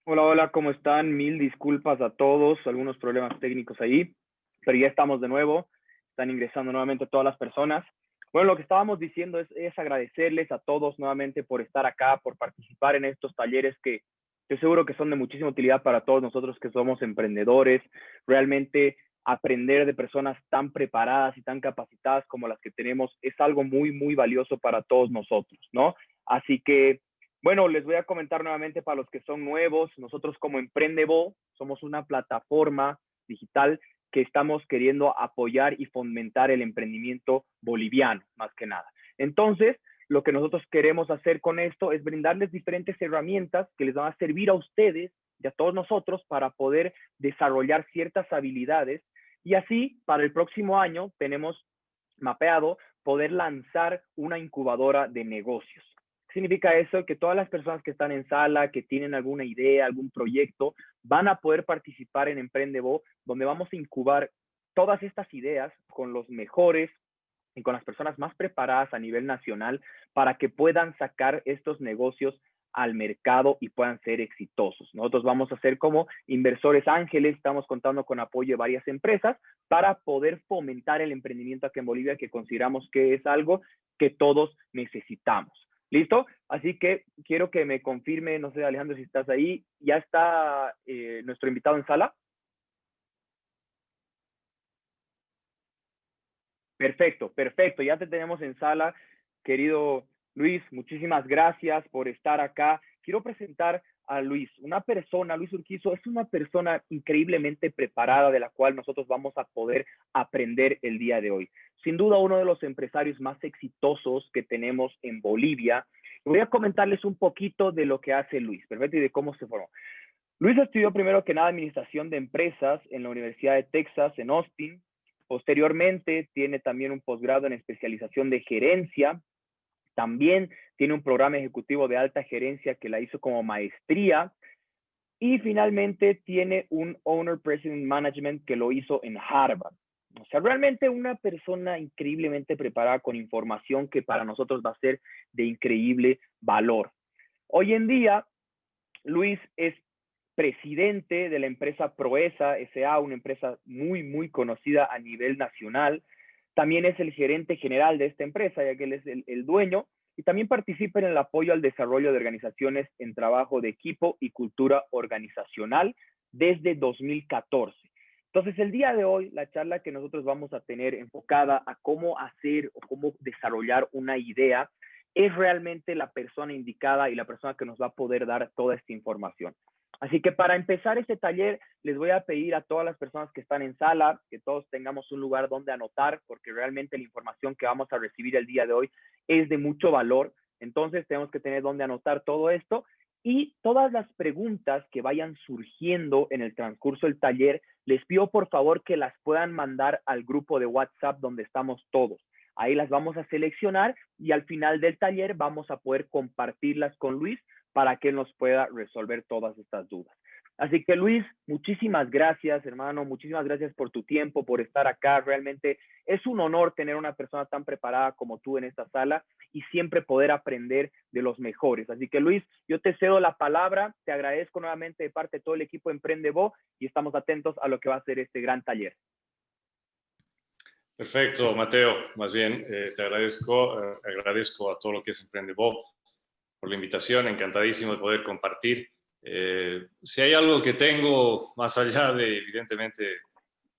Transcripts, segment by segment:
Hola, hola, ¿cómo están? Mil disculpas a todos, algunos problemas técnicos ahí, pero ya estamos de nuevo, están ingresando nuevamente todas las personas. Bueno, lo que estábamos diciendo es agradecerles a todos nuevamente por estar acá, por participar en estos talleres que estoy seguro que son de muchísima utilidad para todos nosotros que somos emprendedores. Realmente aprender de personas tan preparadas y tan capacitadas como las que tenemos es algo muy, muy valioso para todos nosotros, ¿no? Así que bueno, les voy a comentar nuevamente para los que son nuevos. Nosotros como Emprendebo somos una plataforma digital que estamos queriendo apoyar y fomentar el emprendimiento boliviano, más que nada. Entonces, lo que nosotros queremos hacer con esto es brindarles diferentes herramientas que les van a servir a ustedes y a todos nosotros para poder desarrollar ciertas habilidades y así para el próximo año tenemos mapeado poder lanzar una incubadora de negocios. Significa eso que todas las personas que están en sala, que tienen alguna idea, algún proyecto, van a poder participar en Emprendebo, donde vamos a incubar todas estas ideas con los mejores y con las personas más preparadas a nivel nacional para que puedan sacar estos negocios al mercado y puedan ser exitosos. Nosotros vamos a ser como inversores ángeles, estamos contando con apoyo de varias empresas para poder fomentar el emprendimiento aquí en Bolivia, que consideramos que es algo que todos necesitamos. ¿Listo? Así que quiero que me confirme, no sé, Alejandro, si estás ahí. ¿Ya está nuestro invitado en sala? Perfecto, perfecto. Ya te tenemos en sala, querido Luis. Muchísimas gracias por estar acá. Quiero presentar a Luis, una persona, Luis Urquizo, es una persona increíblemente preparada de la cual nosotros vamos a poder aprender el día de hoy. Sin duda, uno de los empresarios más exitosos que tenemos en Bolivia. Voy a comentarles un poquito de lo que hace Luis, perfecto, y de cómo se formó. Luis estudió primero que nada administración de empresas en la Universidad de Texas en Austin. Posteriormente tiene también un posgrado en especialización de gerencia. También tiene un programa ejecutivo de alta gerencia que la hizo como maestría. Y finalmente tiene un Owner President Management que lo hizo en Harvard. O sea, realmente una persona increíblemente preparada con información que para nosotros va a ser de increíble valor. Hoy en día, Luis es presidente de la empresa Proesa SA, una empresa muy, muy conocida a nivel nacional. También es el gerente general de esta empresa, ya que él es el dueño, y también participa en el apoyo al desarrollo de organizaciones en trabajo de equipo y cultura organizacional desde 2014. Entonces, el día de hoy, la charla que nosotros vamos a tener enfocada a cómo hacer o cómo desarrollar una idea es realmente la persona indicada y la persona que nos va a poder dar toda esta información. Así que para empezar este taller, les voy a pedir a todas las personas que están en sala, que todos tengamos un lugar donde anotar, porque realmente la información que vamos a recibir el día de hoy es de mucho valor. Entonces tenemos que tener donde anotar todo esto y todas las preguntas que vayan surgiendo en el transcurso del taller, les pido por favor que las puedan mandar al grupo de WhatsApp donde estamos todos. Ahí las vamos a seleccionar y al final del taller vamos a poder compartirlas con Luis para que él nos pueda resolver todas estas dudas. Así que Luis, muchísimas gracias, hermano, muchísimas gracias por tu tiempo, por estar acá. Realmente es un honor tener una persona tan preparada como tú en esta sala y siempre poder aprender de los mejores. Así que Luis, yo te cedo la palabra, te agradezco nuevamente de parte de todo el equipo Emprendebo y estamos atentos a lo que va a ser este gran taller. Perfecto, Mateo. Más bien, te agradezco a todo lo que es Emprendebo por la invitación. Encantadísimo de poder compartir. Si hay algo que tengo, más allá de, evidentemente,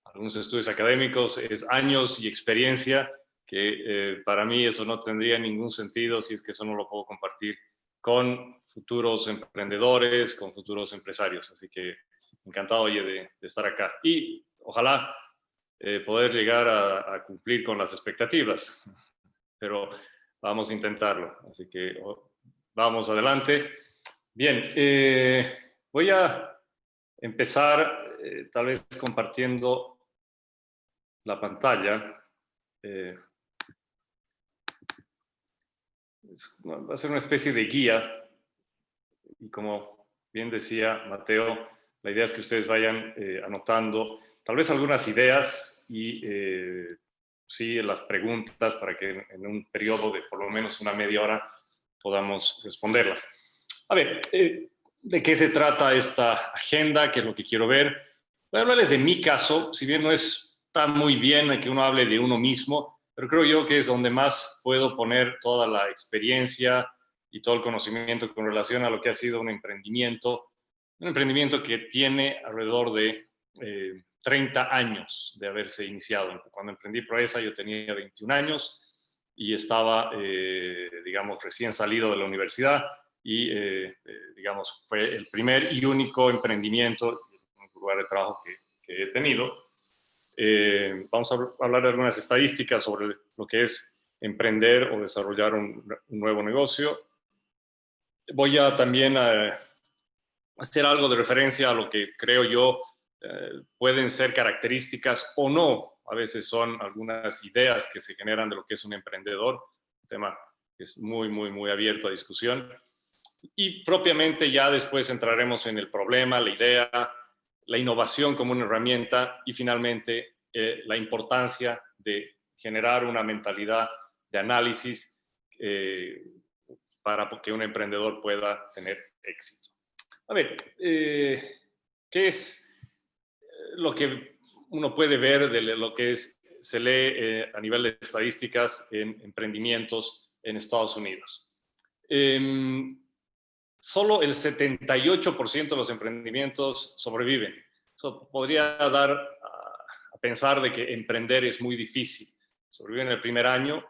algunos estudios académicos, es años y experiencia, que para mí eso no tendría ningún sentido si es que eso no lo puedo compartir con futuros emprendedores, con futuros empresarios. Así que encantado, oye, de estar acá. Y ojalá poder llegar a cumplir con las expectativas, pero vamos a intentarlo. Así que vamos adelante. Bien, voy a empezar tal vez compartiendo la pantalla. Va a ser una especie de guía y como bien decía Mateo, la idea es que ustedes vayan anotando tal vez algunas ideas y sí las preguntas para que en un periodo de por lo menos una media hora podamos responderlas. A ver, ¿De qué se trata esta agenda? ¿Qué es lo que quiero ver? Voy a hablarles de mi caso, si bien no está muy bien que uno hable de uno mismo, pero creo yo que es donde más puedo poner toda la experiencia y todo el conocimiento con relación a lo que ha sido un emprendimiento que tiene alrededor de 30 años de haberse iniciado. Cuando emprendí Proeza yo tenía 21 años y estaba, digamos, recién salido de la universidad y, digamos, fue el primer y único emprendimiento, un lugar de trabajo que he tenido. Vamos a hablar de algunas estadísticas sobre lo que es emprender o desarrollar un nuevo negocio. Voy a también hacer algo de referencia a lo que creo yo pueden ser características o no. A veces son algunas ideas que se generan de lo que es un emprendedor, un tema que es muy, muy, muy abierto a discusión. Y propiamente ya después entraremos en el problema, la idea, la innovación como una herramienta y finalmente la importancia de generar una mentalidad de análisis para que un emprendedor pueda tener éxito. A ver, ¿qué es lo que uno puede ver de lo que se lee a nivel de estadísticas en emprendimientos en Estados Unidos? Solo el 78% de los emprendimientos sobreviven. Eso podría dar a pensar de que emprender es muy difícil. Sobreviven el primer año,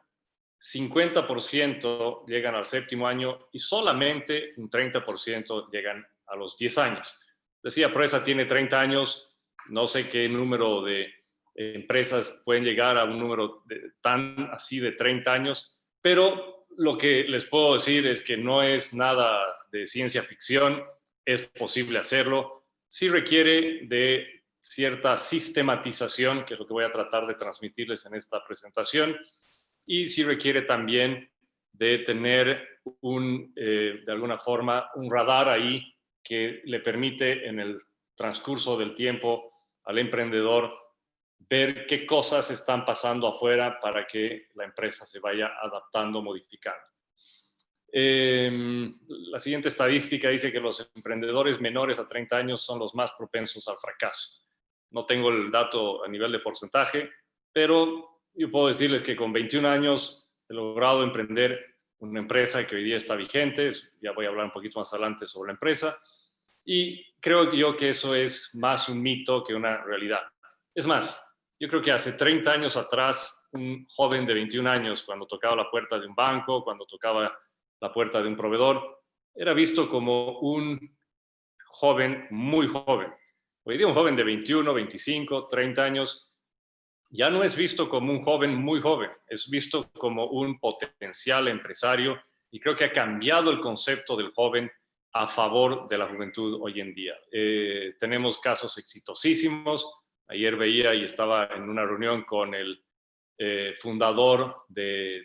50% llegan al séptimo año y solamente un 30% llegan a los 10 años. Decía, Proeza tiene 30 años, no sé qué número de empresas pueden llegar a un número tan así de 30 años, pero lo que les puedo decir es que no es nada de ciencia ficción, es posible hacerlo, sí requiere de cierta sistematización, que es lo que voy a tratar de transmitirles en esta presentación, y sí requiere también de tener de alguna forma un radar ahí que le permite en el transcurso del tiempo al emprendedor ver qué cosas están pasando afuera para que la empresa se vaya adaptando, modificando. La siguiente estadística dice que los emprendedores menores a 30 años son los más propensos al fracaso. No tengo el dato a nivel de porcentaje, pero yo puedo decirles que con 21 años he logrado emprender una empresa que hoy día está vigente. Ya voy a hablar un poquito más adelante sobre la empresa. Y creo yo que eso es más un mito que una realidad. Es más, yo creo que hace 30 años atrás, un joven de 21 años, cuando tocaba la puerta de un banco, cuando tocaba la puerta de un proveedor, era visto como un joven muy joven. Hoy día un joven de 21, 25, 30 años ya no es visto como un joven muy joven, es visto como un potencial empresario y creo que ha cambiado el concepto del joven a favor de la juventud hoy en día. Tenemos casos exitosísimos. Ayer veía y estaba en una reunión con el fundador de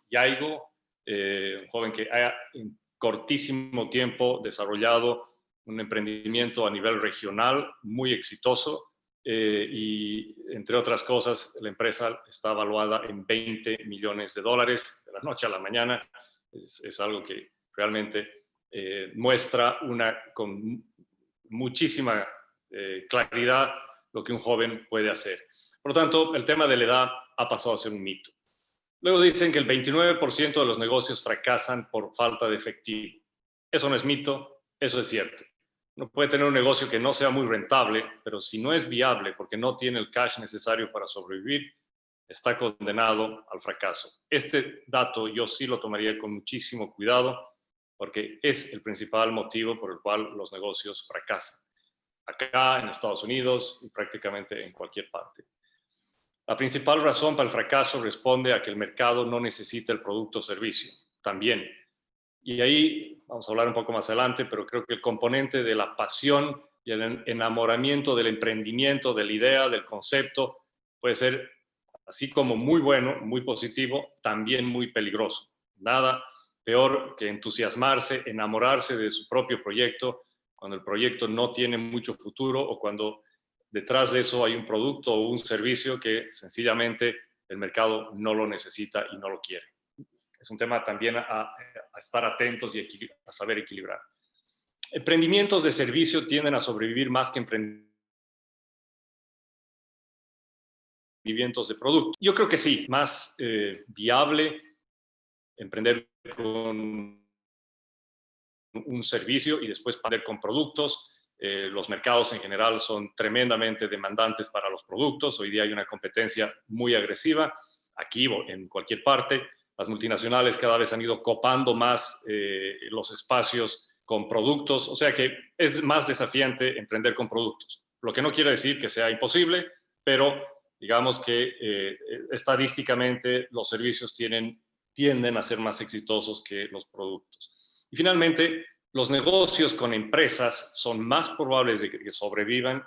Yaigo, un joven que ha en cortísimo tiempo desarrollado un emprendimiento a nivel regional muy exitoso y entre otras cosas la empresa está evaluada en $20 millones de la noche a la mañana. Es algo que realmente muestra con muchísima claridad lo que un joven puede hacer. Por lo tanto, el tema de la edad ha pasado a ser un mito. Luego dicen que el 29% de los negocios fracasan por falta de efectivo. Eso no es mito, eso es cierto. Uno puede tener un negocio que no sea muy rentable, pero si no es viable porque no tiene el cash necesario para sobrevivir, está condenado al fracaso. Este dato yo sí lo tomaría con muchísimo cuidado porque es el principal motivo por el cual los negocios fracasan. Acá, en Estados Unidos y prácticamente en cualquier parte. La principal razón para el fracaso responde a que el mercado no necesita el producto o servicio. También. Y ahí vamos a hablar un poco más adelante, pero creo que el componente de la pasión y el enamoramiento del emprendimiento, de la idea, del concepto, puede ser así como muy bueno, muy positivo, también muy peligroso. Nada peor que entusiasmarse, enamorarse de su propio proyecto cuando el proyecto no tiene mucho futuro o cuando detrás de eso hay un producto o un servicio que sencillamente el mercado no lo necesita y no lo quiere. Es un tema también a estar atentos y a saber equilibrar. emprendimientos de servicio tienden a sobrevivir más que emprendimientos de producto. Yo creo que sí, más viable emprender con un servicio y después emprender con productos. Los mercados en general son tremendamente demandantes para los productos. Hoy día hay una competencia muy agresiva, aquí o en cualquier parte. Las multinacionales cada vez han ido copando más los espacios con productos, o sea que es más desafiante emprender con productos. Lo que no quiere decir que sea imposible, pero digamos que estadísticamente los servicios tienden a ser más exitosos que los productos. Y finalmente, los negocios con empresas son más probables de que sobrevivan,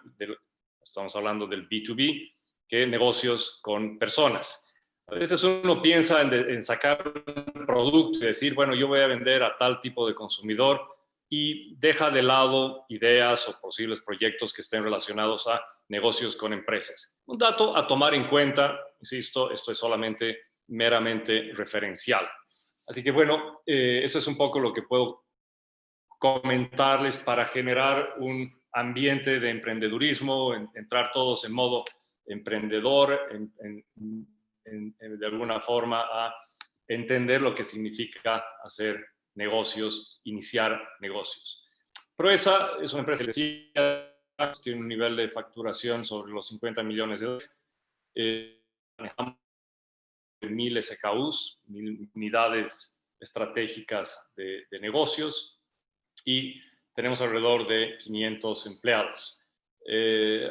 estamos hablando del B2B, que negocios con personas. A veces uno piensa en sacar un producto y decir, bueno, yo voy a vender a tal tipo de consumidor y deja de lado ideas o posibles proyectos que estén relacionados a negocios con empresas. Un dato a tomar en cuenta, insisto, esto es solamente meramente referencial. Así que bueno, eso es un poco lo que puedo comentarles para generar un ambiente de emprendedurismo, entrar todos en modo emprendedor, de alguna forma a entender lo que significa hacer negocios, iniciar negocios. Proesa es una empresa que tiene un nivel de facturación sobre los 50 millones de dólares. Manejamos 1000 SKUs, 1000 unidades estratégicas de negocios y tenemos alrededor de 500 empleados.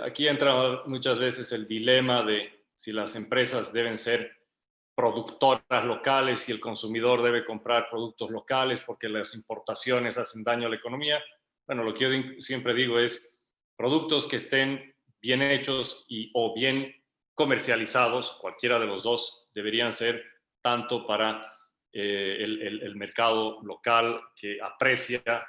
Aquí entra muchas veces el dilema de si las empresas deben ser productoras locales, si el consumidor debe comprar productos locales porque las importaciones hacen daño a la economía. Bueno, lo que yo siempre digo es productos que estén bien hechos o bien comercializados, cualquiera de los dos, deberían ser tanto para el mercado local que aprecia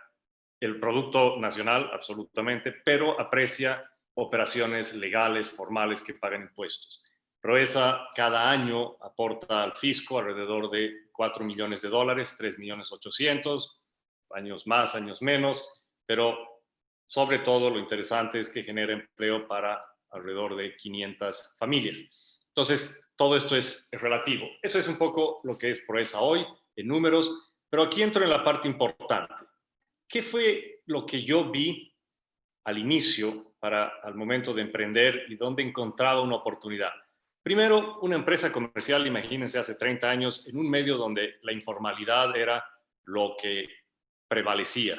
el producto nacional, absolutamente, pero aprecia operaciones legales, formales que pagan impuestos. Proesa cada año aporta al fisco alrededor de 4 millones de dólares, 3 millones 800, años más, años menos, pero sobre todo lo interesante es que genera empleo para alrededor de 500 familias. Entonces, todo esto es relativo. Eso es un poco lo que es Proesa hoy, en números, pero aquí entro en la parte importante. ¿Qué fue lo que yo vi al inicio al momento de emprender y dónde encontraba una oportunidad? Primero, una empresa comercial, imagínense, hace 30 años, en un medio donde la informalidad era lo que prevalecía.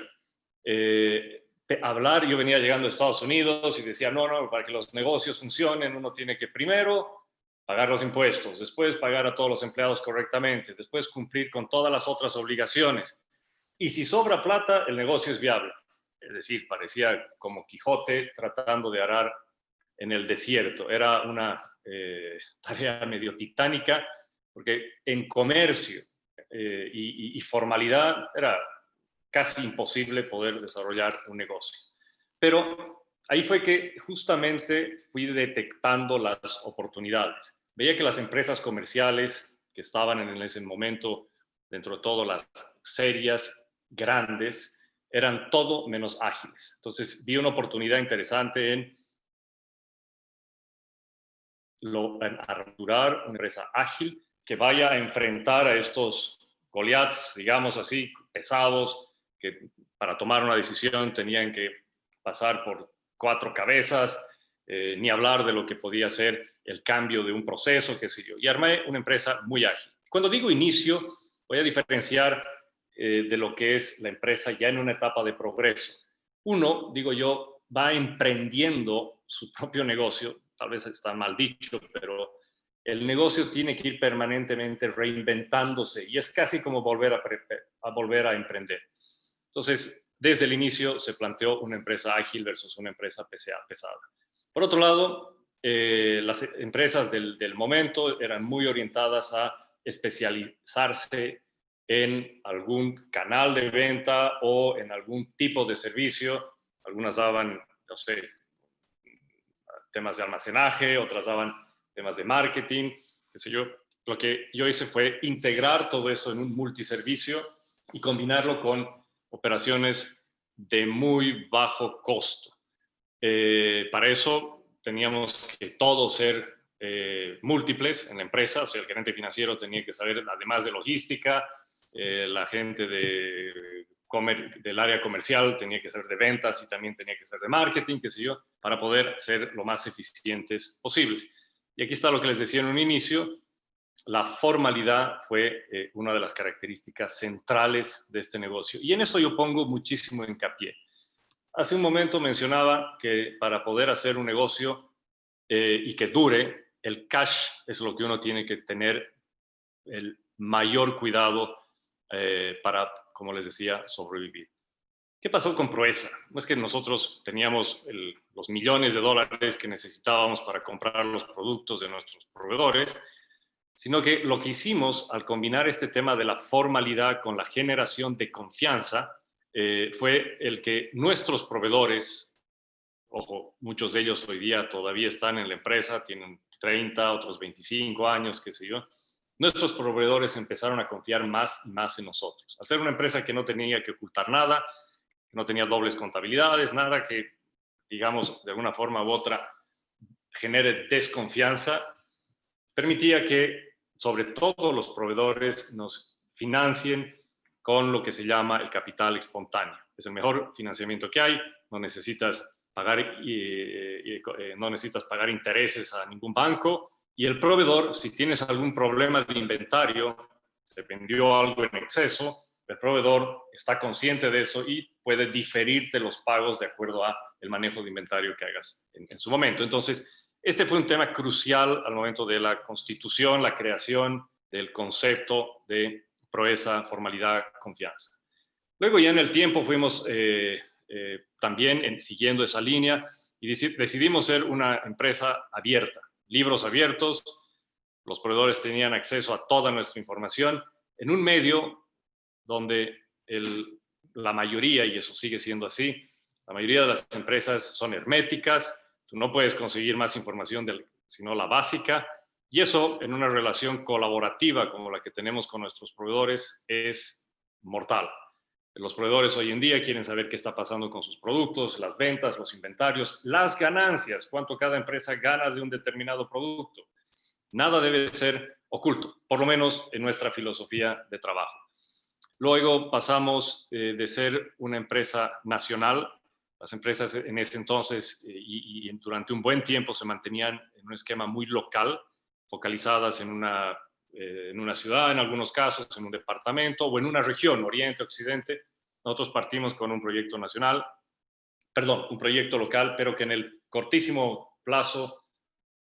Yo venía llegando a Estados Unidos y decía, no, para que los negocios funcionen, uno tiene que primero pagar los impuestos, después pagar a todos los empleados correctamente, después cumplir con todas las otras obligaciones. Y si sobra plata, el negocio es viable. Es decir, parecía como Quijote tratando de arar en el desierto. Era una tarea medio titánica, porque en comercio y formalidad era casi imposible poder desarrollar un negocio. Pero ahí fue que justamente fui detectando las oportunidades. Veía que las empresas comerciales que estaban en ese momento, dentro de todo las serias, grandes, eran todo menos ágiles. Entonces vi una oportunidad interesante en arrancar una empresa ágil que vaya a enfrentar a estos Goliaths, digamos así, pesados, que para tomar una decisión tenían que pasar por 4 cabezas, ni hablar de lo que podía ser el cambio de un proceso, qué sé yo. Y armé una empresa muy ágil. Cuando digo inicio, voy a diferenciar de lo que es la empresa ya en una etapa de progreso. Uno, digo yo, va emprendiendo su propio negocio, tal vez está mal dicho, pero el negocio tiene que ir permanentemente reinventándose y es casi como volver a emprender. Entonces, desde el inicio se planteó una empresa ágil versus una empresa pesada. Por otro lado, las empresas del momento eran muy orientadas a especializarse en algún canal de venta o en algún tipo de servicio. Algunas daban, no sé, temas de almacenaje, otras daban temas de marketing, qué sé yo. Lo que yo hice fue integrar todo eso en un multiservicio y combinarlo con operaciones de muy bajo costo. Para eso teníamos que todos ser múltiples en la empresa, o sea, el gerente financiero tenía que saber, además de logística, la gente del área comercial tenía que ser de ventas y también tenía que ser de marketing, qué sé yo, para poder ser lo más eficientes posibles. Y aquí está lo que les decía en un inicio, la formalidad fue una de las características centrales de este negocio. Y en eso yo pongo muchísimo hincapié. Hace un momento mencionaba que para poder hacer un negocio y que dure, el cash es lo que uno tiene que tener el mayor cuidado para, como les decía, sobrevivir. ¿Qué pasó con Proeza? No es que nosotros teníamos los millones de dólares que necesitábamos para comprar los productos de nuestros proveedores, sino que lo que hicimos al combinar este tema de la formalidad con la generación de confianza fue el que nuestros proveedores, ojo, muchos de ellos hoy día todavía están en la empresa, tienen 30, otros 25 años, qué sé yo, nuestros proveedores empezaron a confiar más y más en nosotros. Al ser una empresa que no tenía que ocultar nada, que no tenía dobles contabilidades, nada que, digamos, de alguna forma u otra genere desconfianza, permitía que, sobre todo, los proveedores nos financien con lo que se llama el capital espontáneo. Es el mejor financiamiento que hay, no necesitas pagar intereses a ningún banco, y el proveedor, si tienes algún problema de inventario, te vendió algo en exceso, el proveedor está consciente de eso y puede diferirte los pagos de acuerdo a el manejo de inventario que hagas en su momento. Entonces, este fue un tema crucial al momento de la constitución, la creación del concepto de Proeza, formalidad, confianza. Luego ya en el tiempo fuimos también siguiendo esa línea y decidimos ser una empresa abierta, libros abiertos, los proveedores tenían acceso a toda nuestra información en un medio donde la mayoría, y eso sigue siendo así, la mayoría de las empresas son herméticas, tú no puedes conseguir más información sino la básica, y eso en una relación colaborativa como la que tenemos con nuestros proveedores es mortal. Los proveedores hoy en día quieren saber qué está pasando con sus productos, las ventas, los inventarios, las ganancias, cuánto cada empresa gana de un determinado producto. Nada debe ser oculto, por lo menos en nuestra filosofía de trabajo. Luego pasamos de ser una empresa nacional. Las empresas en ese entonces y durante un buen tiempo se mantenían en un esquema muy local, focalizadas en una ciudad, en algunos casos, en un departamento o en una región, oriente, occidente. Nosotros partimos con un proyecto nacional, un proyecto local, pero que en el cortísimo plazo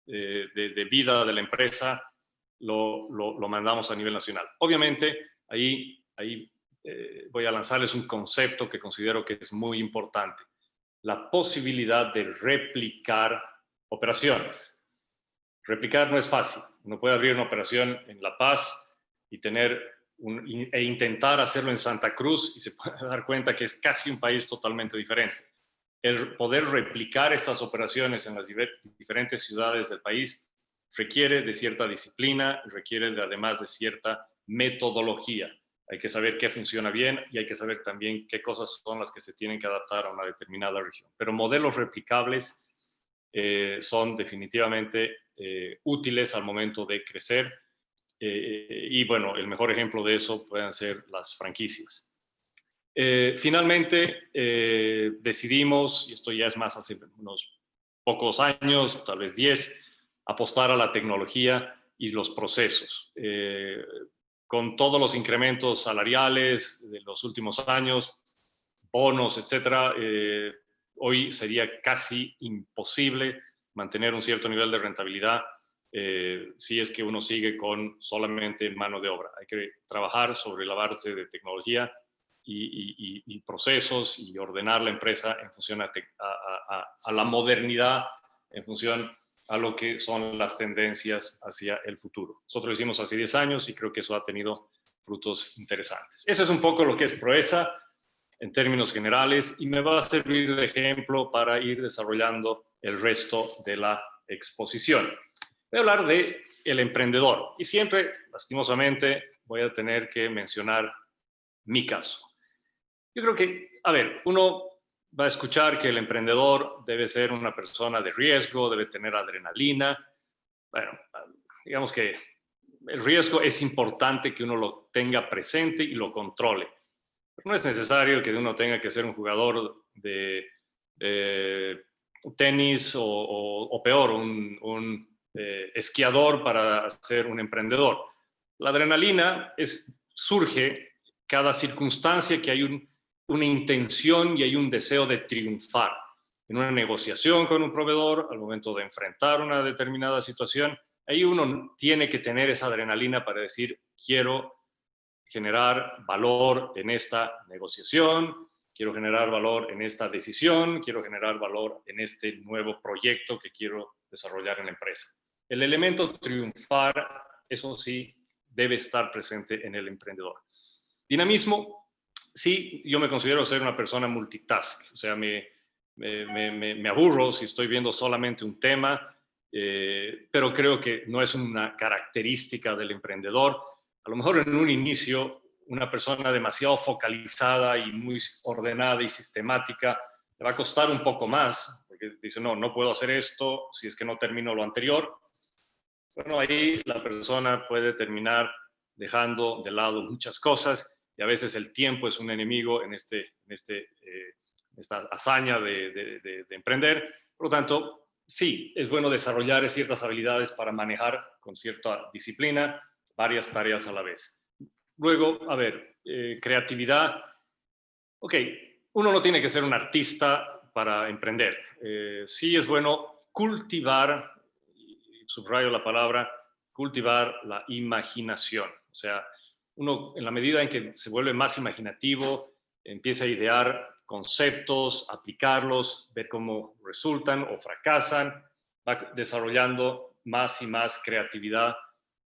de vida de la empresa lo mandamos a nivel nacional. Obviamente, ahí voy a lanzarles un concepto que considero que es muy importante. La posibilidad de replicar operaciones. Replicar no es fácil. Uno puede abrir una operación en La Paz y e intentar hacerlo en Santa Cruz y se puede dar cuenta que es casi un país totalmente diferente. El poder replicar estas operaciones en las diferentes ciudades del país requiere de cierta disciplina, requiere además de cierta metodología. Hay que saber qué funciona bien y hay que saber también qué cosas son las que se tienen que adaptar a una determinada región. Pero modelos replicables son definitivamente útiles al momento de crecer y bueno, el mejor ejemplo de eso pueden ser las franquicias. Finalmente decidimos, y esto ya es más hace unos pocos años, tal vez 10, apostar a la tecnología y los procesos. Con todos los incrementos salariales de los últimos años, bonos, etcétera, hoy sería casi imposible mantener un cierto nivel de rentabilidad si es que uno sigue con solamente mano de obra. Hay que trabajar sobre la base de tecnología y procesos y ordenar la empresa en función a la modernidad, en función a lo que son las tendencias hacia el futuro. Nosotros lo hicimos hace 10 años y creo que eso ha tenido frutos interesantes. Eso es un poco lo que es Proeza en términos generales y me va a servir de ejemplo para ir desarrollando el resto de la exposición. Voy a hablar de el emprendedor y siempre, lastimosamente, voy a tener que mencionar mi caso. Yo creo que, a ver, uno va a escuchar que el emprendedor debe ser una persona de riesgo, debe tener adrenalina. Bueno, digamos que el riesgo es importante que uno lo tenga presente y lo controle. Pero no es necesario que uno tenga que ser un jugador de tenis o peor, un esquiador para ser un emprendedor. La adrenalina surge cada circunstancia que hay una intención y hay un deseo de triunfar. En una negociación con un proveedor, al momento de enfrentar una determinada situación, ahí uno tiene que tener esa adrenalina para decir, quiero generar valor en esta negociación, quiero generar valor en esta decisión, quiero generar valor en este nuevo proyecto que quiero desarrollar en la empresa. El elemento triunfar, eso sí, debe estar presente en el emprendedor. Dinamismo, sí, yo me considero ser una persona multitask, o sea, me aburro si estoy viendo solamente un tema, pero creo que no es una característica del emprendedor. A lo mejor en un inicio, una persona demasiado focalizada y muy ordenada y sistemática le va a costar un poco más, porque dice, no puedo hacer esto si es que no termino lo anterior. Bueno, ahí la persona puede terminar dejando de lado muchas cosas y a veces el tiempo es un enemigo en esta hazaña de emprender. Por lo tanto, sí, es bueno desarrollar ciertas habilidades para manejar con cierta disciplina varias tareas a la vez. Luego, a ver, creatividad. Ok, uno no tiene que ser un artista para emprender. Sí es bueno cultivar, subrayo la palabra, cultivar la imaginación. O sea, uno en la medida en que se vuelve más imaginativo, empieza a idear conceptos, aplicarlos, ver cómo resultan o fracasan, va desarrollando más y más creatividad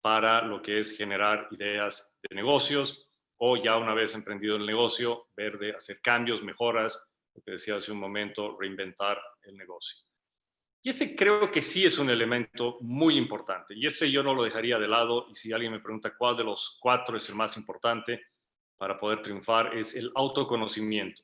para lo que es generar ideas de negocios o ya una vez emprendido el negocio, ver de hacer cambios, mejoras, lo que decía hace un momento, reinventar el negocio. Y este creo que sí es un elemento muy importante. Y este yo no lo dejaría de lado. Y si alguien me pregunta cuál de los 4 es el más importante para poder triunfar, es el autoconocimiento.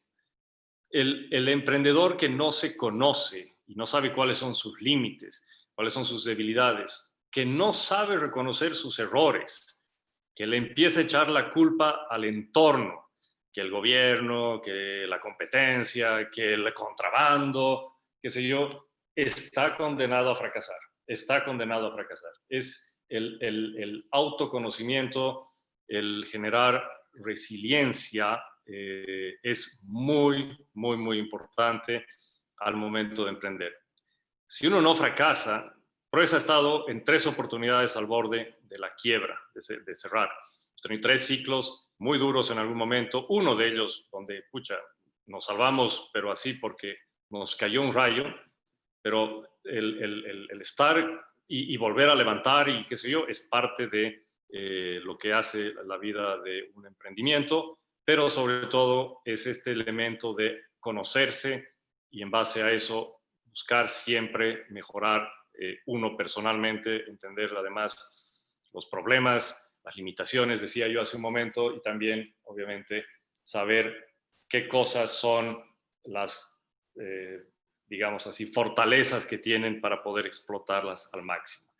El emprendedor que no se conoce y no sabe cuáles son sus límites, cuáles son sus debilidades, que no sabe reconocer sus errores, que le empieza a echar la culpa al entorno, que el gobierno, que la competencia, que el contrabando, qué sé yo, está condenado a fracasar, está condenado a fracasar. Es el autoconocimiento, el generar resiliencia, es muy, muy, muy importante al momento de emprender. Si uno no fracasa, Proesa ha estado en 3 oportunidades al borde de la quiebra, de cerrar. Hemos tenido 3 ciclos muy duros en algún momento, uno de ellos donde, pucha, nos salvamos, pero así porque nos cayó un rayo, pero el estar y volver a levantar y qué sé yo, es parte de lo que hace la vida de un emprendimiento, pero sobre todo es este elemento de conocerse y en base a eso buscar siempre mejorar uno personalmente, entender además los problemas, las limitaciones, decía yo hace un momento, y también, obviamente, saber qué cosas son las, digamos así, fortalezas que tienen para poder explotarlas al máximo.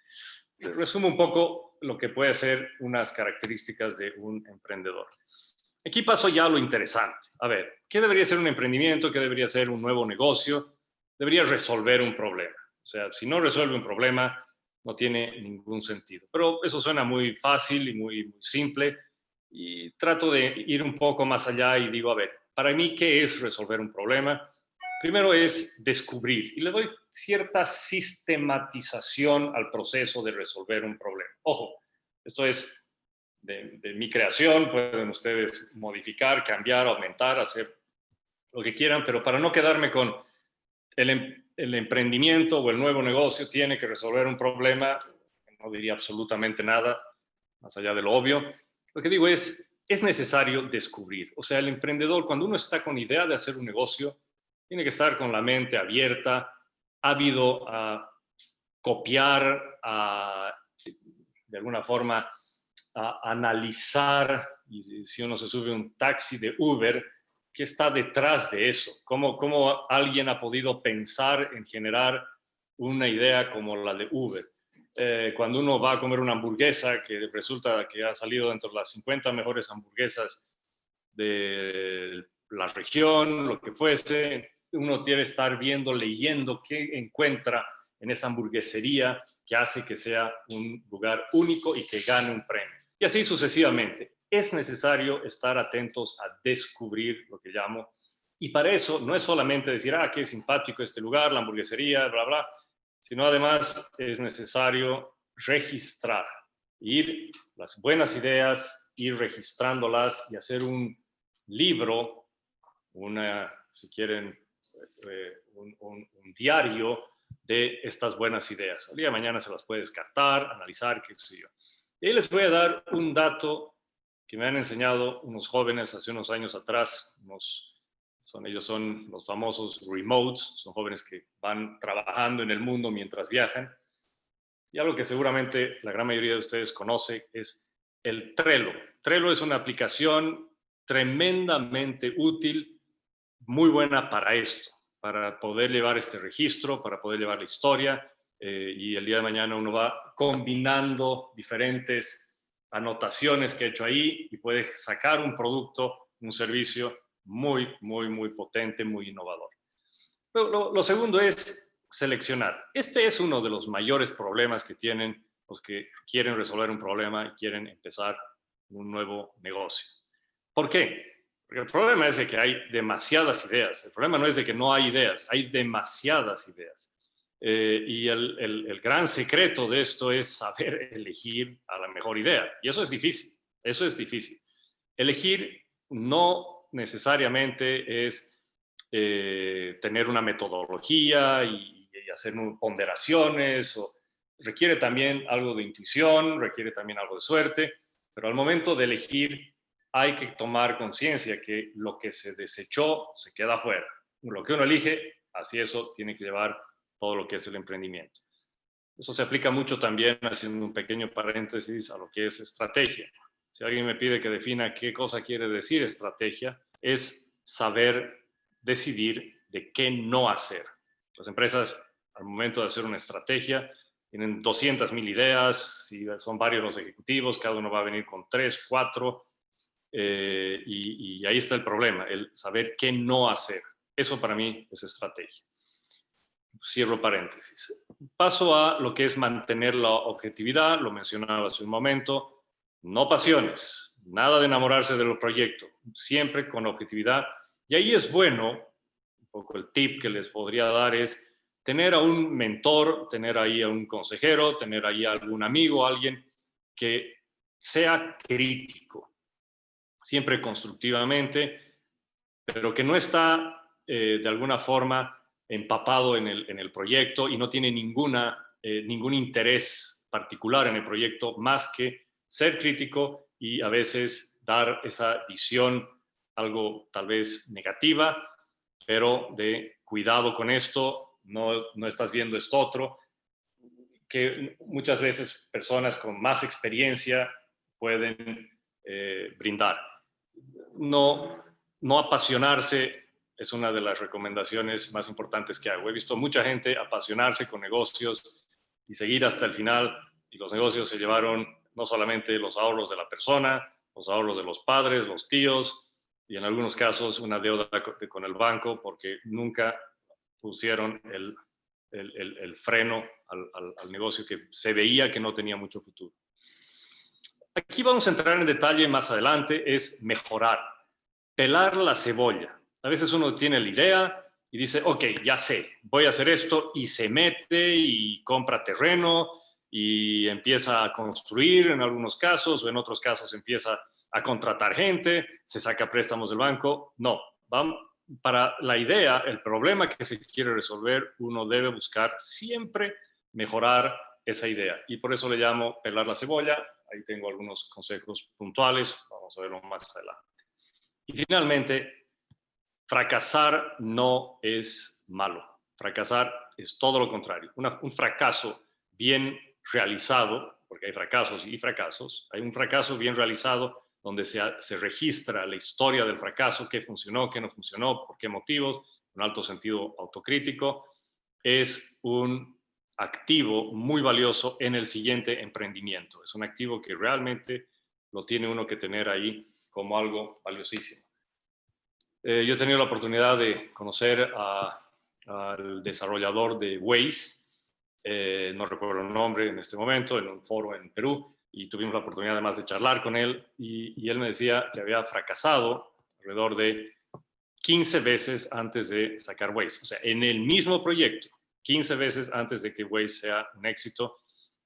Resumo un poco lo que puede ser unas características de un emprendedor. Aquí paso ya a lo interesante. A ver, ¿qué debería ser un emprendimiento? ¿Qué debería ser un nuevo negocio? Debería resolver un problema. O sea, si no resuelve un problema, no tiene ningún sentido. Pero eso suena muy fácil y muy simple. Y trato de ir un poco más allá y digo, a ver, para mí, ¿qué es resolver un problema? Primero es descubrir y le doy cierta sistematización al proceso de resolver un problema. Ojo, esto es de mi creación, pueden ustedes modificar, cambiar, aumentar, hacer lo que quieran, pero para no quedarme con el emprendimiento o el nuevo negocio tiene que resolver un problema, no diría absolutamente nada, más allá de lo obvio. Lo que digo es necesario descubrir. O sea, el emprendedor, cuando uno está con idea de hacer un negocio, tiene que estar con la mente abierta, ávido a copiar, de alguna forma, a analizar, y si uno se sube a un taxi de Uber, qué está detrás de eso, cómo alguien ha podido pensar en generar una idea como la de Uber. Cuando uno va a comer una hamburguesa que resulta que ha salido dentro de las 50 mejores hamburguesas de la región, lo que fuese, uno debe estar viendo, leyendo qué encuentra en esa hamburguesería que hace que sea un lugar único y que gane un premio. Y así sucesivamente. Es necesario estar atentos a descubrir lo que llamo, y para eso no es solamente decir, qué simpático este lugar, la hamburguesería, bla, bla, sino además es necesario registrar, ir las buenas ideas, ir registrándolas y hacer un libro, si quieren, un diario de estas buenas ideas. El día de mañana se las puede descartar, analizar, qué sé yo. Y ahí les voy a dar un dato que me han enseñado unos jóvenes hace unos años atrás. Ellos son los famosos remotes, son jóvenes que van trabajando en el mundo mientras viajan. Y algo que seguramente la gran mayoría de ustedes conoce es el Trello. Trello es una aplicación tremendamente útil, muy buena para esto, para poder llevar este registro, para poder llevar la historia, y el día de mañana uno va combinando diferentes anotaciones que he hecho ahí y puede sacar un producto, un servicio muy, muy, muy potente, muy innovador. Lo segundo es seleccionar. Este es uno de los mayores problemas que tienen los que quieren resolver un problema y quieren empezar un nuevo negocio. ¿Por qué? Porque el problema es de que hay demasiadas ideas. El problema no es de que no hay ideas, hay demasiadas ideas. Y el gran secreto de esto es saber elegir a la mejor idea. Y eso es difícil, eso es difícil. Elegir no necesariamente es tener una metodología y hacer ponderaciones, requiere también algo de intuición, requiere también algo de suerte, pero al momento de elegir hay que tomar conciencia que lo que se desechó se queda afuera. Lo que uno elige, así eso tiene que llevar todo lo que es el emprendimiento. Eso se aplica mucho también, haciendo un pequeño paréntesis, a lo que es estrategia. Si alguien me pide que defina qué cosa quiere decir estrategia, es saber decidir de qué no hacer. Las empresas, al momento de hacer una estrategia, tienen 200,000 ideas, si son varios los ejecutivos, cada uno va a venir con 3, 4, y ahí está el problema, el saber qué no hacer. Eso para mí es estrategia. Cierro paréntesis. Paso a lo que es mantener la objetividad, lo mencionaba hace un momento, no pasiones, nada de enamorarse del proyecto, siempre con objetividad. Y ahí es bueno, un poco el tip que les podría dar es tener a un mentor, tener ahí a un consejero, tener ahí a algún amigo, alguien que sea crítico, siempre constructivamente, pero que no está de alguna forma empapado en el proyecto y no tiene ningún interés particular en el proyecto más que ser crítico y a veces dar esa visión algo tal vez negativa, pero de cuidado con esto, no estás viendo esto otro, que muchas veces personas con más experiencia pueden brindar. No apasionarse es una de las recomendaciones más importantes que hago. He visto mucha gente apasionarse con negocios y seguir hasta el final, y los negocios se llevaron no solamente los ahorros de la persona, los ahorros de los padres, los tíos, y en algunos casos una deuda con el banco porque nunca pusieron el freno al negocio que se veía que no tenía mucho futuro. Aquí vamos a entrar en detalle más adelante, es mejorar, pelar la cebolla. A veces uno tiene la idea y dice, ok, ya sé, voy a hacer esto, y se mete y compra terreno y empieza a construir en algunos casos, o en otros casos empieza a contratar gente, se saca préstamos del banco. No, para la idea, el problema que se quiere resolver, uno debe buscar siempre mejorar esa idea. Y por eso le llamo pelar la cebolla. Ahí tengo algunos consejos puntuales, vamos a verlo más adelante. Y finalmente, fracasar no es malo. Fracasar es todo lo contrario. Un fracaso bien realizado, porque hay fracasos y fracasos, hay un fracaso bien realizado, donde se registra la historia del fracaso, qué funcionó, qué no funcionó, por qué motivos, un alto sentido autocrítico, es un activo muy valioso en el siguiente emprendimiento. Es un activo que realmente lo tiene uno que tener ahí como algo valiosísimo. Yo he tenido la oportunidad de conocer al desarrollador de Waze, no recuerdo el nombre en este momento, en un foro en Perú, y tuvimos la oportunidad además de charlar con él, y él me decía que había fracasado alrededor de 15 veces antes de sacar Waze. O sea, en el mismo proyecto, 15 veces antes de que Waze sea un éxito.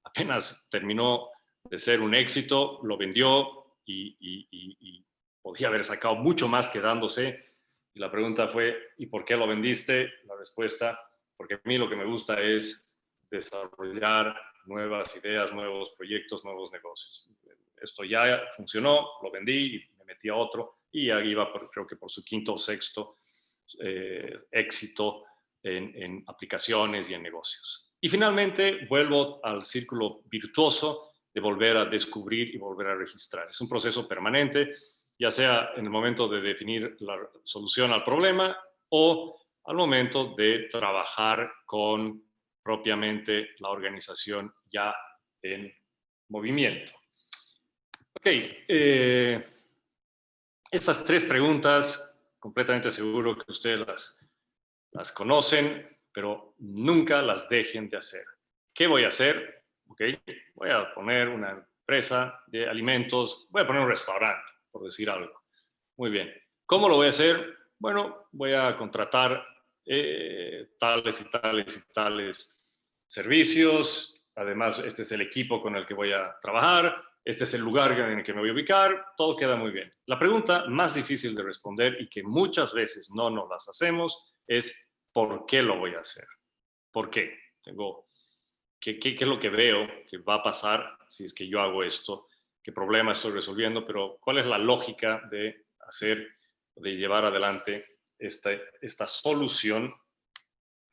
Apenas terminó de ser un éxito, lo vendió y podía haber sacado mucho más quedándose. Y la pregunta fue, ¿y por qué lo vendiste? La respuesta, porque a mí lo que me gusta es desarrollar nuevas ideas, nuevos proyectos, nuevos negocios. Esto ya funcionó, lo vendí y me metí a otro, y ahí iba creo que por su quinto o sexto éxito en aplicaciones y en negocios. Y finalmente vuelvo al círculo virtuoso de volver a descubrir y volver a registrar. Es un proceso permanente, ya sea en el momento de definir la solución al problema o al momento de trabajar con propiamente la organización ya en movimiento. Ok, estas tres preguntas, completamente seguro que ustedes las conocen, pero nunca las dejen de hacer. ¿Qué voy a hacer? Ok, voy a poner una empresa de alimentos, voy a poner un restaurante, por decir algo. Muy bien. ¿Cómo lo voy a hacer? Bueno, voy a contratar tales y tales y tales servicios. Además, este es el equipo con el que voy a trabajar. Este es el lugar en el que me voy a ubicar. Todo queda muy bien. La pregunta más difícil de responder y que muchas veces no nos las hacemos es ¿por qué lo voy a hacer? ¿Por qué? ¿Qué es lo que veo que va a pasar si es que yo hago esto? ¿Qué problema estoy resolviendo? Pero ¿cuál es la lógica de llevar adelante esta solución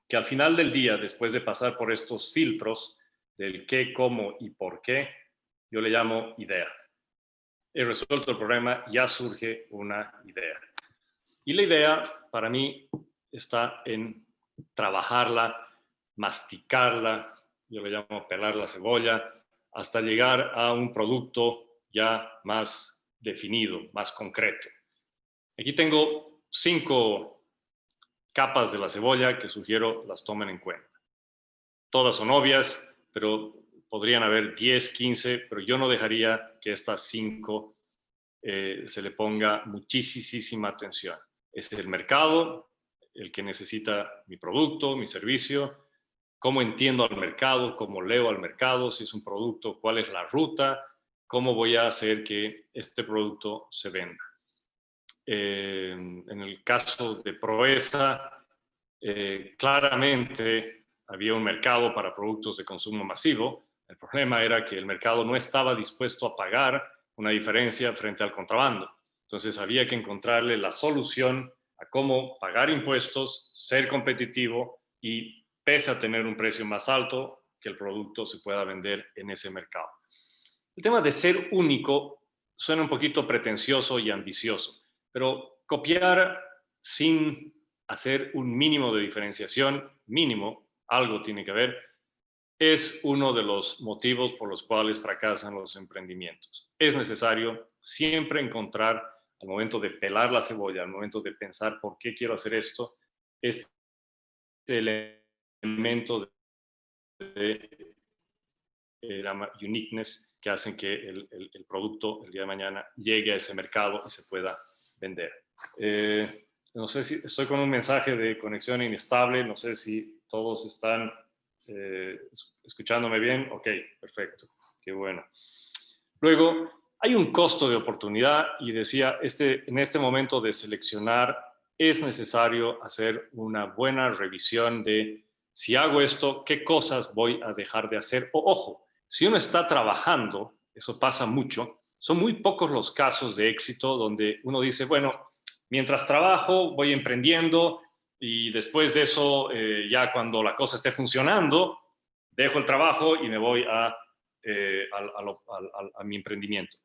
que al final del día, después de pasar por estos filtros del qué, cómo y por qué, yo le llamo idea? He resuelto el problema, ya surge una idea. Y la idea, para mí, está en trabajarla, masticarla, yo le llamo pelar la cebolla, hasta llegar a un producto ya más definido, más concreto. Aquí tengo 5 capas de la cebolla que sugiero las tomen en cuenta. Todas son obvias, pero podrían haber 10, 15, pero yo no dejaría que estas 5 se le ponga muchísima atención. Es el mercado, el que necesita mi producto, mi servicio, cómo entiendo al mercado, cómo leo al mercado, si es un producto, cuál es la ruta, cómo voy a hacer que este producto se venda. En el caso de Proesa, claramente había un mercado para productos de consumo masivo. El problema era que el mercado no estaba dispuesto a pagar una diferencia frente al contrabando. Entonces había que encontrarle la solución a cómo pagar impuestos, ser competitivo y, pese a tener un precio más alto, que el producto se pueda vender en ese mercado. El tema de ser único suena un poquito pretencioso y ambicioso, pero copiar sin hacer un mínimo de diferenciación, mínimo, algo tiene que haber, es uno de los motivos por los cuales fracasan los emprendimientos. Es necesario siempre encontrar, al momento de pelar la cebolla, al momento de pensar por qué quiero hacer esto, este elemento de la uniqueness que hacen que el producto el día de mañana llegue a ese mercado y se pueda vender. No sé si estoy con un mensaje de conexión inestable, no sé si todos están escuchándome bien. Ok, perfecto, qué bueno. Luego, hay un costo de oportunidad y decía, en este momento de seleccionar es necesario hacer una buena revisión de si hago esto, qué cosas voy a dejar de hacer. Ojo, si uno está trabajando, eso pasa mucho, son muy pocos los casos de éxito donde uno dice, bueno, mientras trabajo voy emprendiendo y después de eso, ya cuando la cosa esté funcionando, dejo el trabajo y me voy a mi emprendimiento.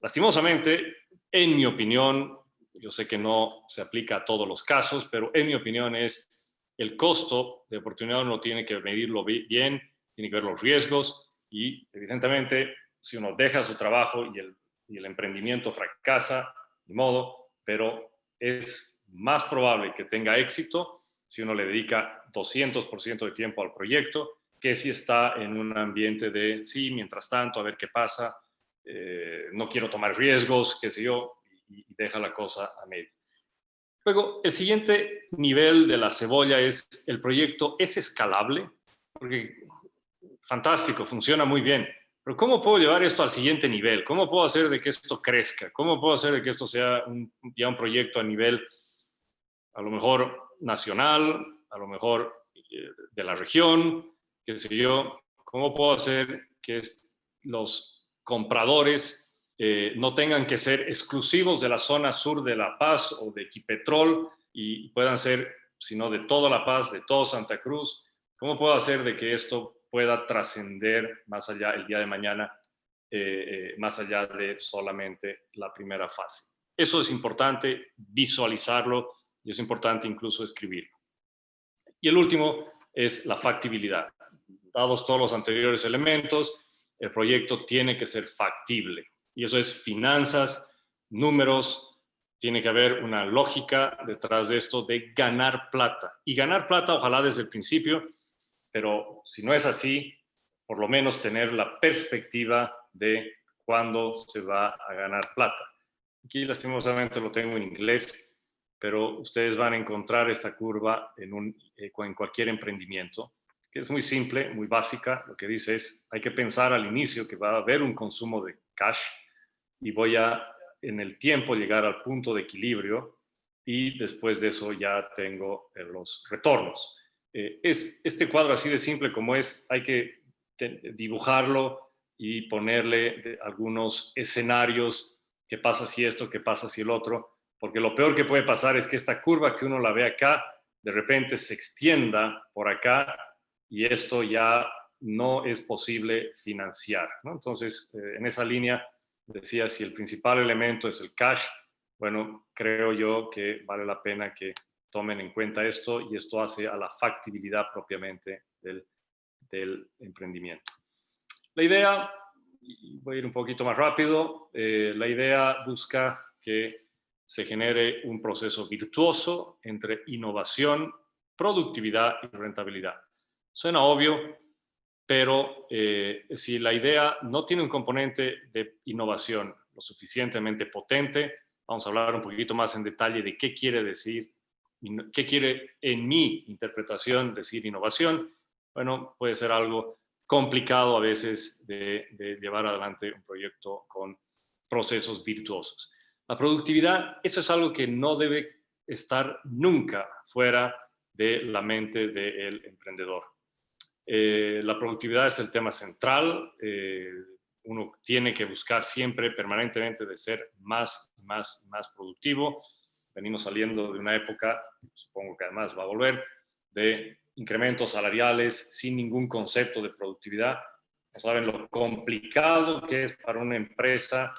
Lastimosamente, en mi opinión, yo sé que no se aplica a todos los casos, pero en mi opinión es el costo de oportunidad uno tiene que medirlo bien, tiene que ver los riesgos y evidentemente si uno deja su trabajo y el emprendimiento fracasa, ni modo, pero es más probable que tenga éxito si uno le dedica 200% de tiempo al proyecto que si está en un ambiente de sí, mientras tanto, a ver qué pasa, no quiero tomar riesgos, qué sé yo, y deja la cosa a medio. Luego, el siguiente nivel de la cebolla es el proyecto es escalable, porque fantástico, funciona muy bien, pero ¿cómo puedo llevar esto al siguiente nivel? ¿Cómo puedo hacer de que esto crezca? ¿Cómo puedo hacer de que esto sea ya un proyecto a nivel, a lo mejor nacional, a lo mejor de la región, qué sé yo? ¿Cómo puedo hacer que los compradores no tengan que ser exclusivos de la zona sur de La Paz o de Equipetrol y puedan ser, sino de toda La Paz, de todo Santa Cruz? ¿Cómo puedo hacer de que esto pueda trascender más allá el día de mañana, más allá de solamente la primera fase? Eso es importante visualizarlo y es importante incluso escribirlo. Y el último es la factibilidad. Dados todos los anteriores elementos, el proyecto tiene que ser factible. Y eso es finanzas, números, tiene que haber una lógica detrás de esto de ganar plata. Y ganar plata, ojalá desde el principio, pero si no es así, por lo menos tener la perspectiva de cuándo se va a ganar plata. Aquí lastimosamente lo tengo en inglés, pero ustedes van a encontrar esta curva en cualquier emprendimiento, que es muy simple, muy básica. Lo que dice es, hay que pensar al inicio que va a haber un consumo de cash y voy a, en el tiempo, llegar al punto de equilibrio y después de eso ya tengo los retornos. Es este cuadro así de simple como es, hay que dibujarlo y ponerle algunos escenarios, qué pasa si esto, qué pasa si el otro, porque lo peor que puede pasar es que esta curva que uno la ve acá, de repente se extienda por acá y esto ya no es posible financiar, ¿no? Entonces, en esa línea, decía, si el principal elemento es el cash, bueno, creo yo que vale la pena que tomen en cuenta esto y esto hace a la factibilidad propiamente del emprendimiento. La idea, voy a ir un poquito más rápido, la idea busca que se genere un proceso virtuoso entre innovación, productividad y rentabilidad. Suena obvio, pero si la idea no tiene un componente de innovación lo suficientemente potente, vamos a hablar un poquito más en detalle de qué quiere decir, qué quiere en mi interpretación decir innovación. Bueno, puede ser algo complicado a veces de llevar adelante un proyecto con procesos virtuosos. La productividad, eso es algo que no debe estar nunca fuera de la mente del emprendedor. La productividad es el tema central. Uno tiene que buscar siempre, permanentemente, de ser más productivo. Venimos saliendo de una época, supongo que además va a volver, de incrementos salariales sin ningún concepto de productividad. No saben lo complicado que es para una empresa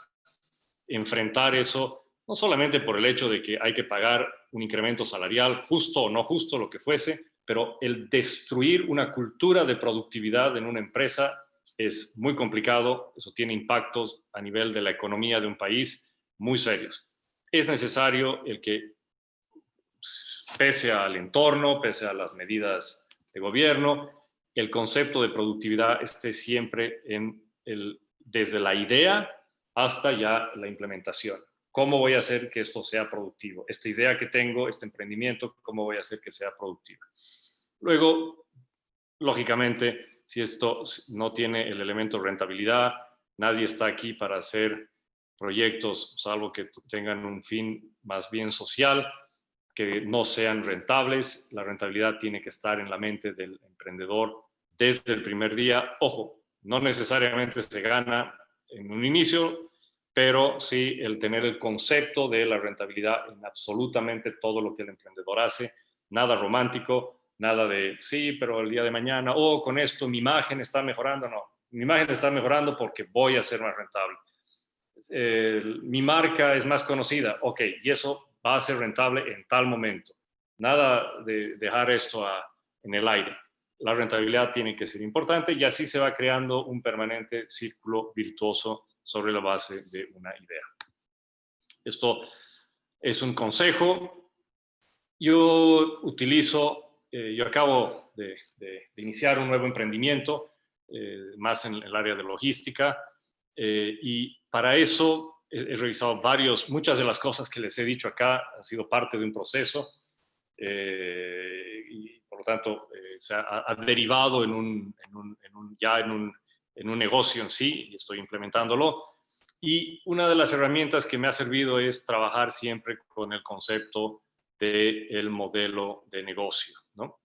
enfrentar eso, no solamente por el hecho de que hay que pagar un incremento salarial, justo o no justo, lo que fuese, pero el destruir una cultura de productividad en una empresa es muy complicado. Eso tiene impactos a nivel de la economía de un país muy serios. Es necesario el que, pese al entorno, pese a las medidas de gobierno, el concepto de productividad esté siempre desde la idea hasta ya la implementación. ¿Cómo voy a hacer que esto sea productivo? Esta idea que tengo, este emprendimiento, ¿cómo voy a hacer que sea productivo? Luego, lógicamente, si esto no tiene el elemento rentabilidad, nadie está aquí para hacer proyectos, salvo que tengan un fin más bien social, que no sean rentables. La rentabilidad tiene que estar en la mente del emprendedor desde el primer día. Ojo, no necesariamente se gana en un inicio, pero sí el tener el concepto de la rentabilidad en absolutamente todo lo que el emprendedor hace. Nada romántico, nada de sí, pero el día de mañana, con esto mi imagen está mejorando. No, mi imagen está mejorando porque voy a ser más rentable. mi marca es más conocida, ok, y eso va a ser rentable en tal momento. Nada de dejar esto en el aire. La rentabilidad tiene que ser importante y así se va creando un permanente círculo virtuoso sobre la base de una idea. Esto es un consejo. Yo acabo de iniciar un nuevo emprendimiento, más en el área de logística, y para eso he revisado muchas de las cosas que les he dicho acá han sido parte de un proceso, y por lo tanto se ha derivado en un negocio en sí, y estoy implementándolo. Y una de las herramientas que me ha servido es trabajar siempre con el concepto del modelo de negocio, ¿no?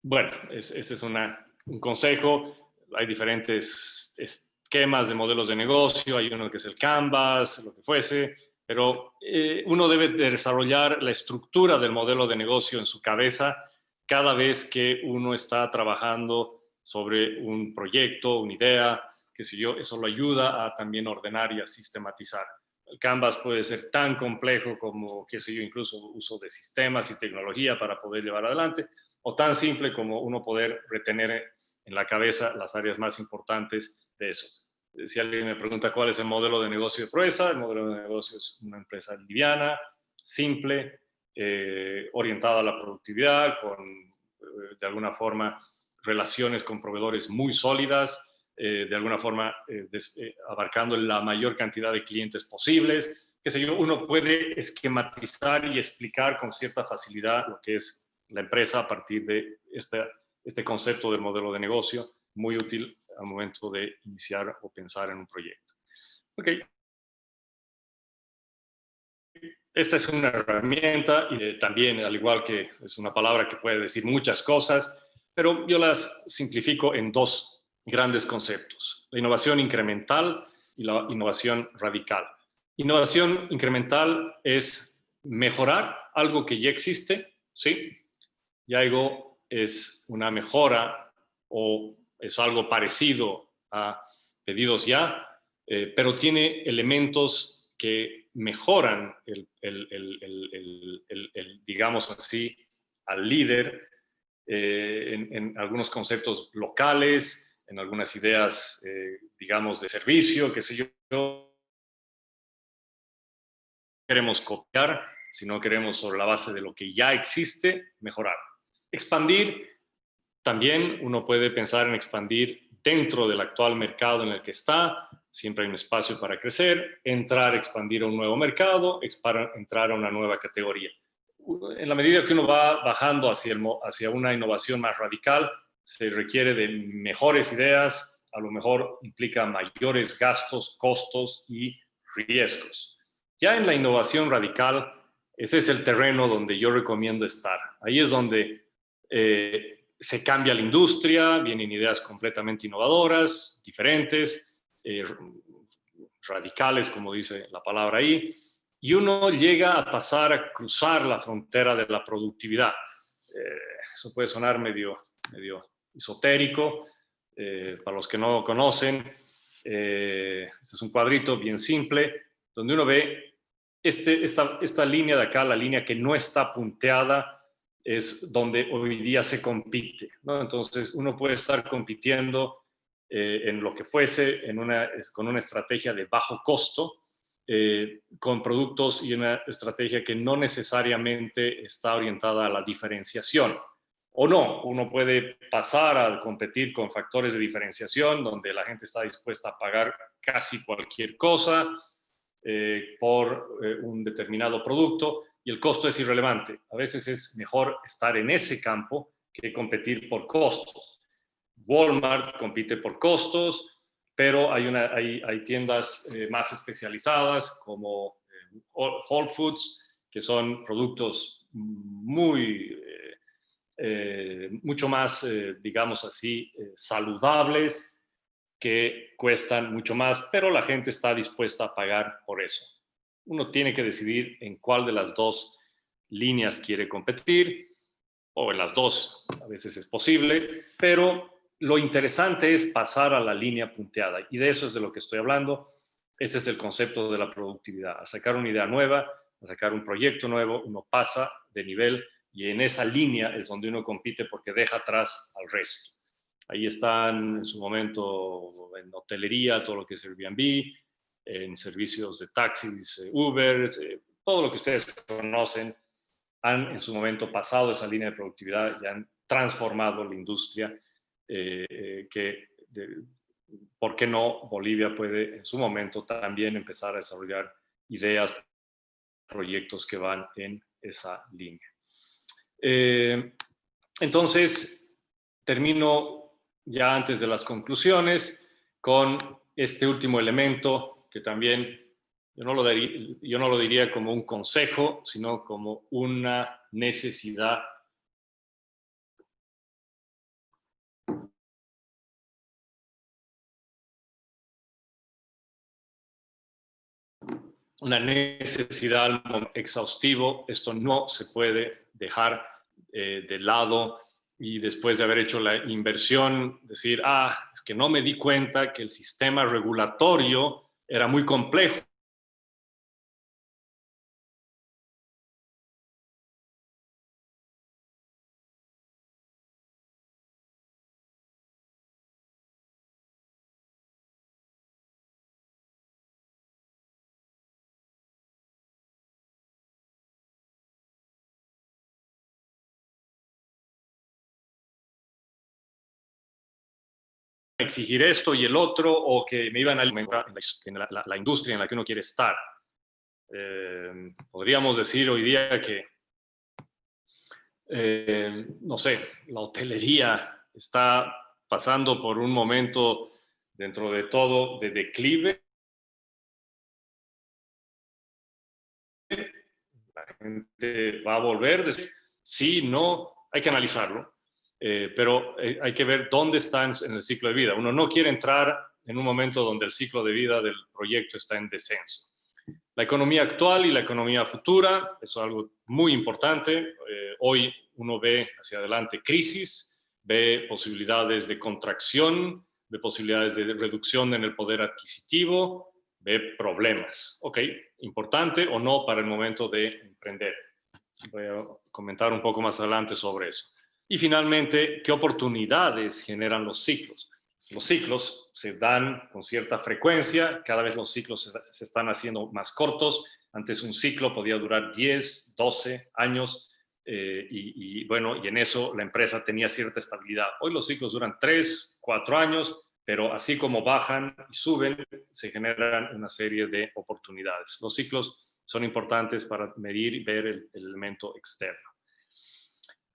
Bueno, este es un consejo. Hay diferentes esquemas de modelos de negocio. Hay uno que es el Canvas, lo que fuese, pero uno debe de desarrollar la estructura del modelo de negocio en su cabeza cada vez que uno está trabajando sobre un proyecto, una idea, qué sé yo. Eso lo ayuda a también ordenar y a sistematizar. El Canvas puede ser tan complejo como, qué sé yo, incluso uso de sistemas y tecnología para poder llevar adelante, o tan simple como uno poder retener en la cabeza las áreas más importantes de eso. Si alguien me pregunta cuál es el modelo de negocio de Proesa, el modelo de negocio es una empresa liviana, simple, orientada a la productividad, con de alguna forma relaciones con proveedores muy sólidas, de alguna forma abarcando la mayor cantidad de clientes posibles. Qué sé yo, uno puede esquematizar y explicar con cierta facilidad lo que es la empresa a partir de este concepto del modelo de negocio, muy útil al momento de iniciar o pensar en un proyecto. Ok. Esta es una herramienta y también, al igual que es una palabra que puede decir muchas cosas, pero yo las simplifico en dos grandes conceptos: la innovación incremental y la innovación radical. Innovación incremental es mejorar algo que ya existe, ¿sí? Y algo es una mejora o es algo parecido a pedidos ya, pero tiene elementos que mejoran digamos así, al líder en algunos conceptos locales, en algunas ideas, digamos, de servicio, qué sé yo. Queremos copiar, si no queremos sobre la base de lo que ya existe, mejorar. Expandir, también uno puede pensar en expandir dentro del actual mercado en el que está. Siempre hay un espacio para crecer, expandir a un nuevo mercado, entrar a una nueva categoría. En la medida que uno va bajando hacia una innovación más radical, se requiere de mejores ideas, a lo mejor implica mayores gastos, costos y riesgos. Ya en la innovación radical, ese es el terreno donde yo recomiendo estar. Ahí es donde se cambia la industria, vienen ideas completamente innovadoras, diferentes, radicales, como dice la palabra ahí, y uno llega a pasar a cruzar la frontera de la productividad. Eso puede sonar medio esotérico, para los que no conocen. Este es un cuadrito bien simple, donde uno ve esta línea de acá, la línea que no está punteada, es donde hoy día se compite, ¿no? Entonces uno puede estar compitiendo en lo que fuese, con una estrategia de bajo costo, con productos y una estrategia que no necesariamente está orientada a la diferenciación. O no, uno puede pasar a competir con factores de diferenciación donde la gente está dispuesta a pagar casi cualquier cosa por un determinado producto y el costo es irrelevante. A veces es mejor estar en ese campo que competir por costos. Walmart compite por costos, pero hay tiendas más especializadas como Whole Foods, que son productos mucho más, digamos así, saludables, que cuestan mucho más, pero la gente está dispuesta a pagar por eso. Uno tiene que decidir en cuál de las dos líneas quiere competir, o en las dos, a veces es posible, pero lo interesante es pasar a la línea punteada, y de eso es de lo que estoy hablando. Ese es el concepto de la productividad. A sacar una idea nueva, a sacar un proyecto nuevo, uno pasa de nivel, y en esa línea es donde uno compite porque deja atrás al resto. Ahí están en su momento en hotelería, todo lo que es Airbnb, en servicios de taxis, Uber, todo lo que ustedes conocen, han en su momento pasado esa línea de productividad y han transformado la industria ¿por qué no? Bolivia puede en su momento también empezar a desarrollar ideas, proyectos que van en esa línea. Entonces, termino ya antes de las conclusiones con este último elemento que también yo no lo diría como un consejo, sino como una necesidad. Una necesidad exhaustivo. Esto no se puede dejar de lado, y después de haber hecho la inversión decir, es que no me di cuenta que el sistema regulatorio era muy complejo. Exigir esto y el otro, o que me iban a alimentar en la industria en la que uno quiere estar. Podríamos decir hoy día que, no sé, la hotelería está pasando por un momento, dentro de todo, de declive. La gente va a volver. Sí, no, hay que analizarlo, pero hay que ver dónde está en el ciclo de vida. Uno no quiere entrar en un momento donde el ciclo de vida del proyecto está en descenso. La economía actual y la economía futura, eso es algo muy importante. Hoy uno ve hacia adelante crisis, ve posibilidades de contracción, ve posibilidades de reducción en el poder adquisitivo, ve problemas. Ok, importante o no para el momento de emprender. Voy a comentar un poco más adelante sobre eso. Y finalmente, ¿qué oportunidades generan los ciclos? Los ciclos se dan con cierta frecuencia, cada vez los ciclos se están haciendo más cortos. Antes un ciclo podía durar 10, 12 años, y en eso la empresa tenía cierta estabilidad. Hoy los ciclos duran 3, 4 años, pero así como bajan y suben, se generan una serie de oportunidades. Los ciclos son importantes para medir y ver el elemento externo.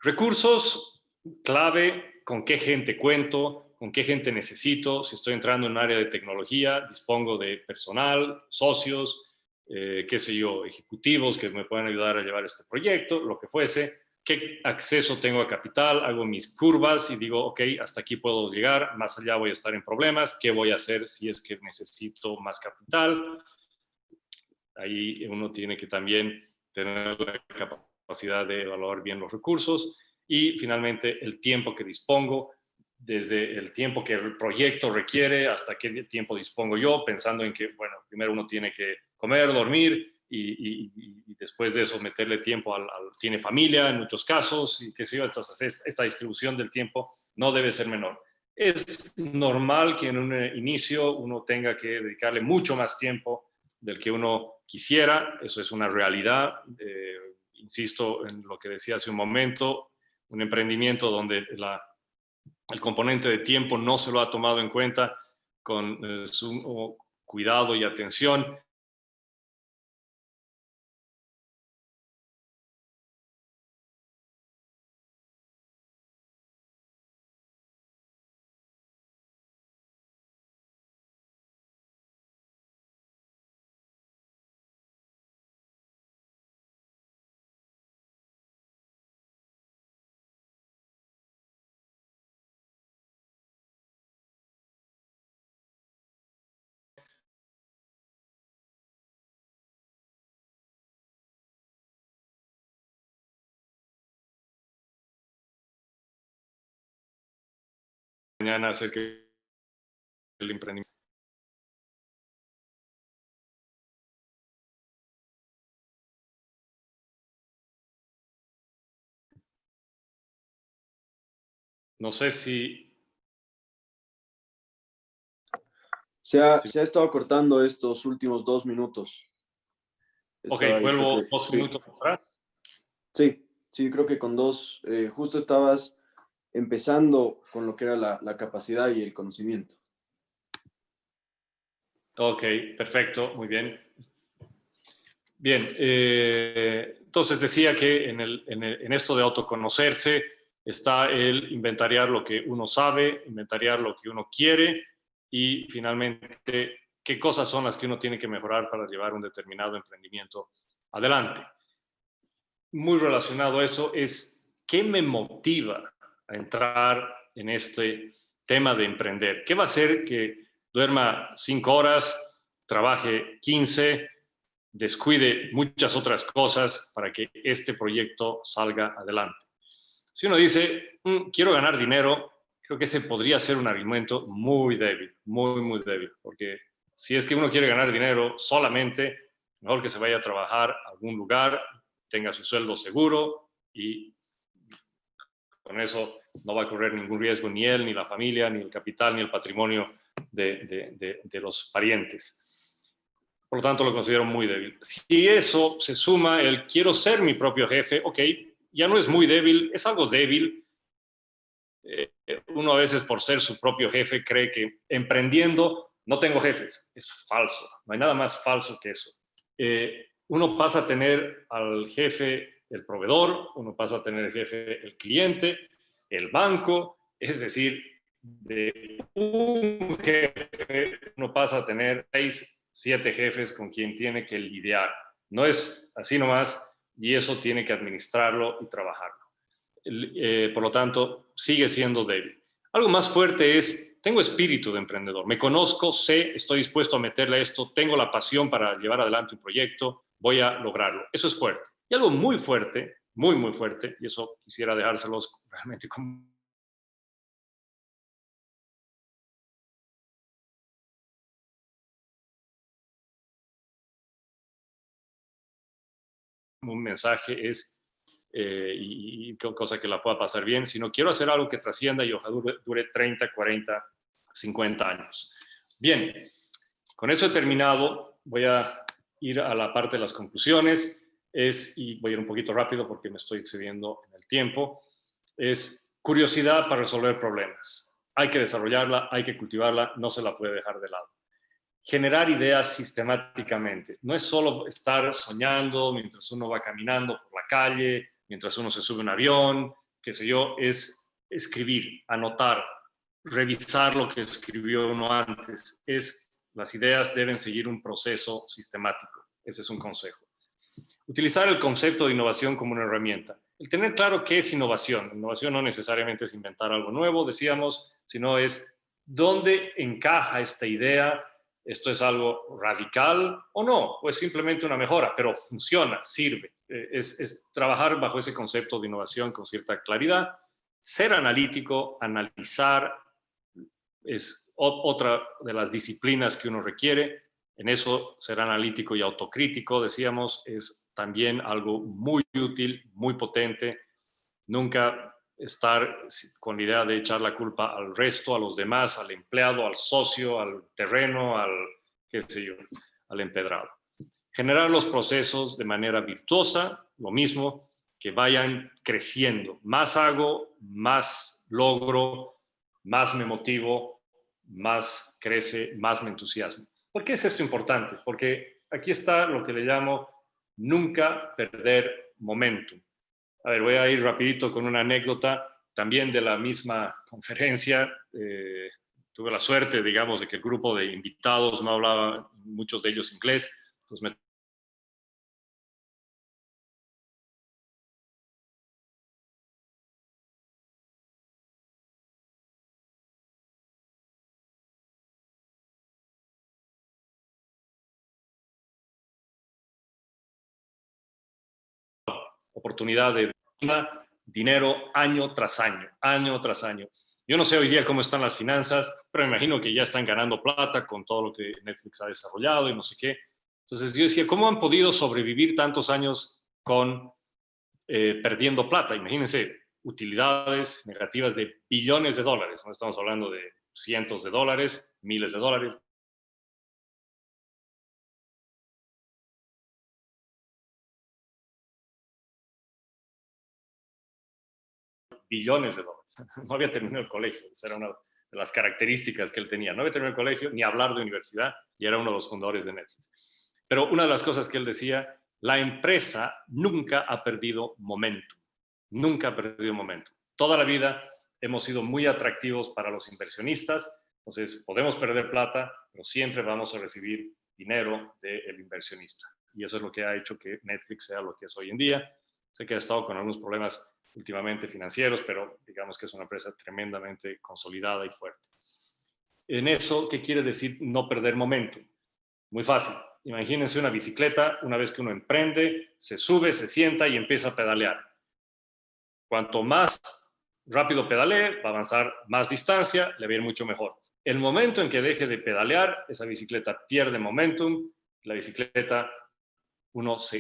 Recursos, clave, con qué gente cuento, con qué gente necesito. Si estoy entrando en un área de tecnología, dispongo de personal, socios, qué sé yo, ejecutivos que me puedan ayudar a llevar este proyecto, lo que fuese. ¿Qué acceso tengo a capital? Hago mis curvas y digo, ok, hasta aquí puedo llegar, más allá voy a estar en problemas. ¿Qué voy a hacer si es que necesito más capital? Ahí uno tiene que también tener la capacidad de evaluar bien los recursos. Y finalmente el tiempo que dispongo, desde el tiempo que el proyecto requiere hasta qué tiempo dispongo yo, pensando en que, bueno, primero uno tiene que comer, dormir, y después de eso meterle tiempo tiene familia en muchos casos, y qué sé yo. Entonces esta distribución del tiempo no debe ser menor. Es normal que en un inicio uno tenga que dedicarle mucho más tiempo del que uno quisiera. Eso es una realidad. Insisto en lo que decía hace un momento, un emprendimiento donde el componente de tiempo no se lo ha tomado en cuenta con su cuidado y atención. mañana acerca del emprendimiento. No sé si... Se ha estado cortando estos últimos 2 minutos. Ok, Estaba ahí, vuelvo creo que, 2 minutos atrás. sí, creo que con 2, justo estabas empezando con lo que era la capacidad y el conocimiento. Ok, perfecto, muy bien. Bien, entonces decía que en esto de autoconocerse está el inventariar lo que uno sabe, inventariar lo que uno quiere y finalmente qué cosas son las que uno tiene que mejorar para llevar un determinado emprendimiento adelante. Muy relacionado a eso es qué me motiva a entrar en este tema de emprender. ¿Qué va a hacer que duerma 5 horas, trabaje 15, descuide muchas otras cosas para que este proyecto salga adelante? Si uno dice, quiero ganar dinero, creo que ese podría ser un argumento muy débil, muy, muy débil, porque si es que uno quiere ganar dinero solamente, mejor que se vaya a trabajar a algún lugar, tenga su sueldo seguro y con eso no va a correr ningún riesgo ni él, ni la familia, ni el capital, ni el patrimonio de los parientes. Por lo tanto, lo considero muy débil. Si eso se suma el quiero ser mi propio jefe, ok, ya no es muy débil, es algo débil. Uno a veces por ser su propio jefe cree que emprendiendo no tengo jefes. Es falso, no hay nada más falso que eso. Uno pasa a tener al jefe el proveedor, uno pasa a tener el jefe el cliente, el banco, es decir, de un jefe uno pasa a tener 6, 7 jefes con quien tiene que lidiar. No es así nomás y eso tiene que administrarlo y trabajarlo. Por lo tanto, sigue siendo débil. Algo más fuerte es, tengo espíritu de emprendedor, me conozco, sé, estoy dispuesto a meterle a esto, tengo la pasión para llevar adelante un proyecto, voy a lograrlo. Eso es fuerte. Y algo muy fuerte, muy, muy fuerte, y eso quisiera dejárselos realmente como un mensaje es, y cosa que la pueda pasar bien, sino quiero hacer algo que trascienda y ojalá dure 30, 40, 50 años. Bien, con eso he terminado. Voy a ir a la parte de las conclusiones. Y voy a ir un poquito rápido porque me estoy excediendo en el tiempo. Es curiosidad para resolver problemas. Hay que desarrollarla, hay que cultivarla, no se la puede dejar de lado. Generar ideas sistemáticamente. No es solo estar soñando mientras uno va caminando por la calle, mientras uno se sube a un avión, qué sé yo, es escribir, anotar, revisar lo que escribió uno antes. Las ideas deben seguir un proceso sistemático. Ese es un consejo. Utilizar el concepto de innovación como una herramienta. El tener claro qué es innovación. Innovación no necesariamente es inventar algo nuevo, decíamos, sino es dónde encaja esta idea. ¿Esto es algo radical o no? O es simplemente una mejora, pero funciona, sirve. Es trabajar bajo ese concepto de innovación con cierta claridad. Ser analítico, analizar, es otra de las disciplinas que uno requiere. En eso ser analítico y autocrítico, decíamos, es también algo muy útil, muy potente. Nunca estar con la idea de echar la culpa al resto, a los demás, al empleado, al socio, al terreno, qué sé yo, al empedrado. Generar los procesos de manera virtuosa, lo mismo, que vayan creciendo. Más hago, más logro, más me motivo, más crece, más me entusiasmo. ¿Por qué es esto importante? Porque aquí está lo que le llamo nunca perder momentum. A ver, voy a ir rapidito con una anécdota también de la misma conferencia. Tuve la suerte, digamos, de que el grupo de invitados no hablaba, muchos de ellos inglés, entonces me oportunidad de dinero año tras año, año tras año. Yo no sé hoy día cómo están las finanzas, pero me imagino que ya están ganando plata con todo lo que Netflix ha desarrollado y no sé qué. Entonces yo decía, ¿cómo han podido sobrevivir tantos años con perdiendo plata? Imagínense, utilidades negativas de billones de dólares. No estamos hablando de cientos de dólares, miles de dólares. Billones de dólares. No había terminado el colegio. Esa era una de las características que él tenía. No había terminado el colegio ni hablar de universidad y era uno de los fundadores de Netflix. Pero una de las cosas que él decía, la empresa nunca ha perdido momentum. Nunca ha perdido momentum. Toda la vida hemos sido muy atractivos para los inversionistas. Entonces, podemos perder plata, pero siempre vamos a recibir dinero del inversionista. Y eso es lo que ha hecho que Netflix sea lo que es hoy en día. Sé que ha estado con algunos problemas últimamente financieros, pero digamos que es una empresa tremendamente consolidada y fuerte. En eso, ¿qué quiere decir no perder momentum? Muy fácil. Imagínense una bicicleta, una vez que uno emprende, se sube, se sienta y empieza a pedalear. Cuanto más rápido pedalee, va a avanzar más distancia, le va a ir mucho mejor. El momento en que deje de pedalear, esa bicicleta pierde momentum, la bicicleta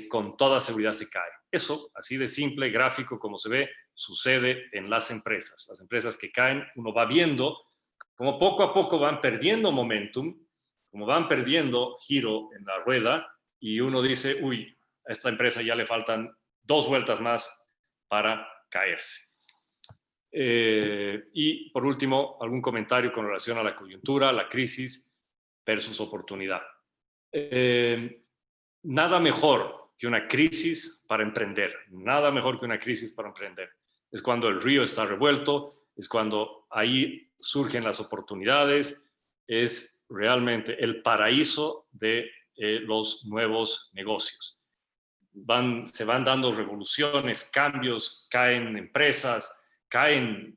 con toda seguridad se cae. Eso, así de simple, gráfico, como se ve, sucede en las empresas. Las empresas que caen, uno va viendo como poco a poco van perdiendo momentum, como van perdiendo giro en la rueda, y uno dice, uy, a esta empresa ya le faltan 2 vueltas más para caerse. Y por último, algún comentario con relación a la coyuntura, la crisis versus oportunidad. Nada mejor que una crisis para emprender, nada mejor que una crisis para emprender. Es cuando el río está revuelto, es cuando ahí surgen las oportunidades, es realmente el paraíso de los nuevos negocios. Se van dando revoluciones, cambios, caen empresas, caen,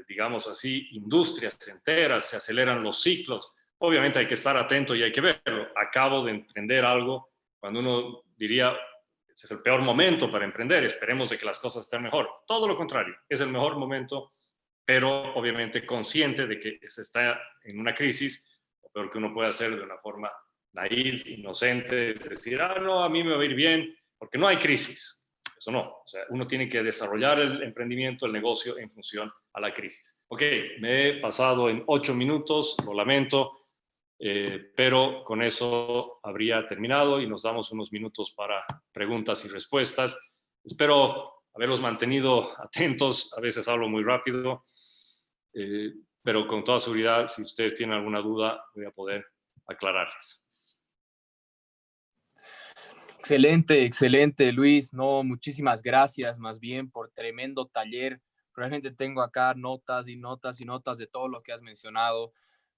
digamos así, industrias enteras, se aceleran los ciclos. Obviamente hay que estar atento y hay que verlo. Acabo de emprender algo cuando uno diría, este es el peor momento para emprender, esperemos de que las cosas estén mejor. Todo lo contrario, es el mejor momento, pero obviamente consciente de que se está en una crisis, lo peor que uno puede hacer de una forma naif, inocente, es decir, no, a mí me va a ir bien, porque no hay crisis. Eso no. O sea, uno tiene que desarrollar el emprendimiento, el negocio en función a la crisis. Ok, me he pasado en 8 minutos, lo lamento, pero con eso habría terminado y nos damos unos minutos para preguntas y respuestas. Espero haberlos mantenido atentos, a veces hablo muy rápido, pero con toda seguridad, si ustedes tienen alguna duda, voy a poder aclararles. Excelente, excelente, Luis. No, muchísimas gracias más bien por tremendo taller. Realmente tengo acá notas y notas y notas de todo lo que has mencionado.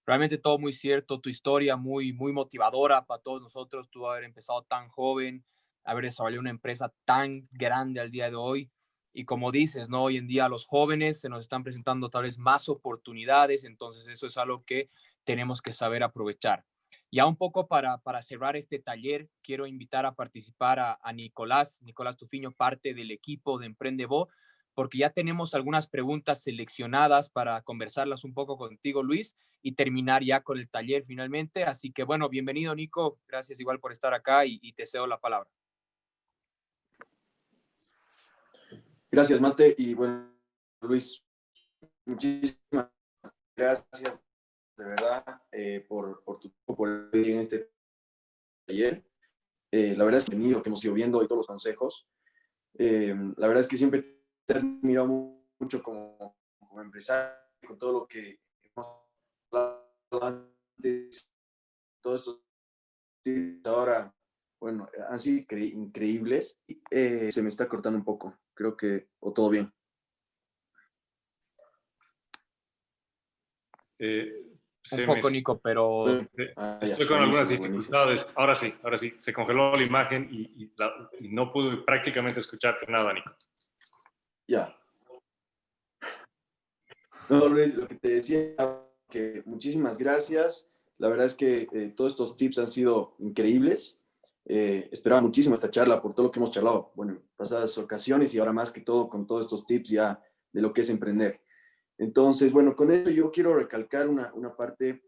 Realmente todo muy cierto, tu historia muy, muy motivadora para todos nosotros, tú haber empezado tan joven, haber desarrollado una empresa tan grande al día de hoy. Y como dices, ¿no? Hoy en día a los jóvenes se nos están presentando tal vez más oportunidades, entonces eso es algo que tenemos que saber aprovechar. Ya un poco para cerrar este taller, quiero invitar a participar a Nicolás Tufiño, parte del equipo de Emprendebo, porque ya tenemos algunas preguntas seleccionadas para conversarlas un poco contigo, Luis, y terminar ya con el taller finalmente. Así que bueno, bienvenido, Nico. Gracias igual por estar acá y te cedo la palabra. Gracias, Mate. Y bueno, Luis, muchísimas gracias de verdad por tu tiempo, por ir en este taller. La verdad es que hemos ido viendo y todos los consejos. La verdad es que siempre te he admirado mucho como empresario, con todo lo que hemos hablado antes, todos estos tips ahora, bueno, han sido increíbles. Se me está cortando un poco, creo que, o todo bien. Un poco, Nico, pero... Estoy con algunas dificultades. Buenísimo. Ahora sí, se congeló la imagen y no pude prácticamente escucharte nada, Nico. Ya. No, Luis, lo que te decía, que muchísimas gracias. La verdad es que todos estos tips han sido increíbles. Esperaba muchísimo esta charla por todo lo que hemos charlado, bueno, en pasadas ocasiones y ahora más que todo con todos estos tips ya de lo que es emprender. Entonces, bueno, con eso yo quiero recalcar una parte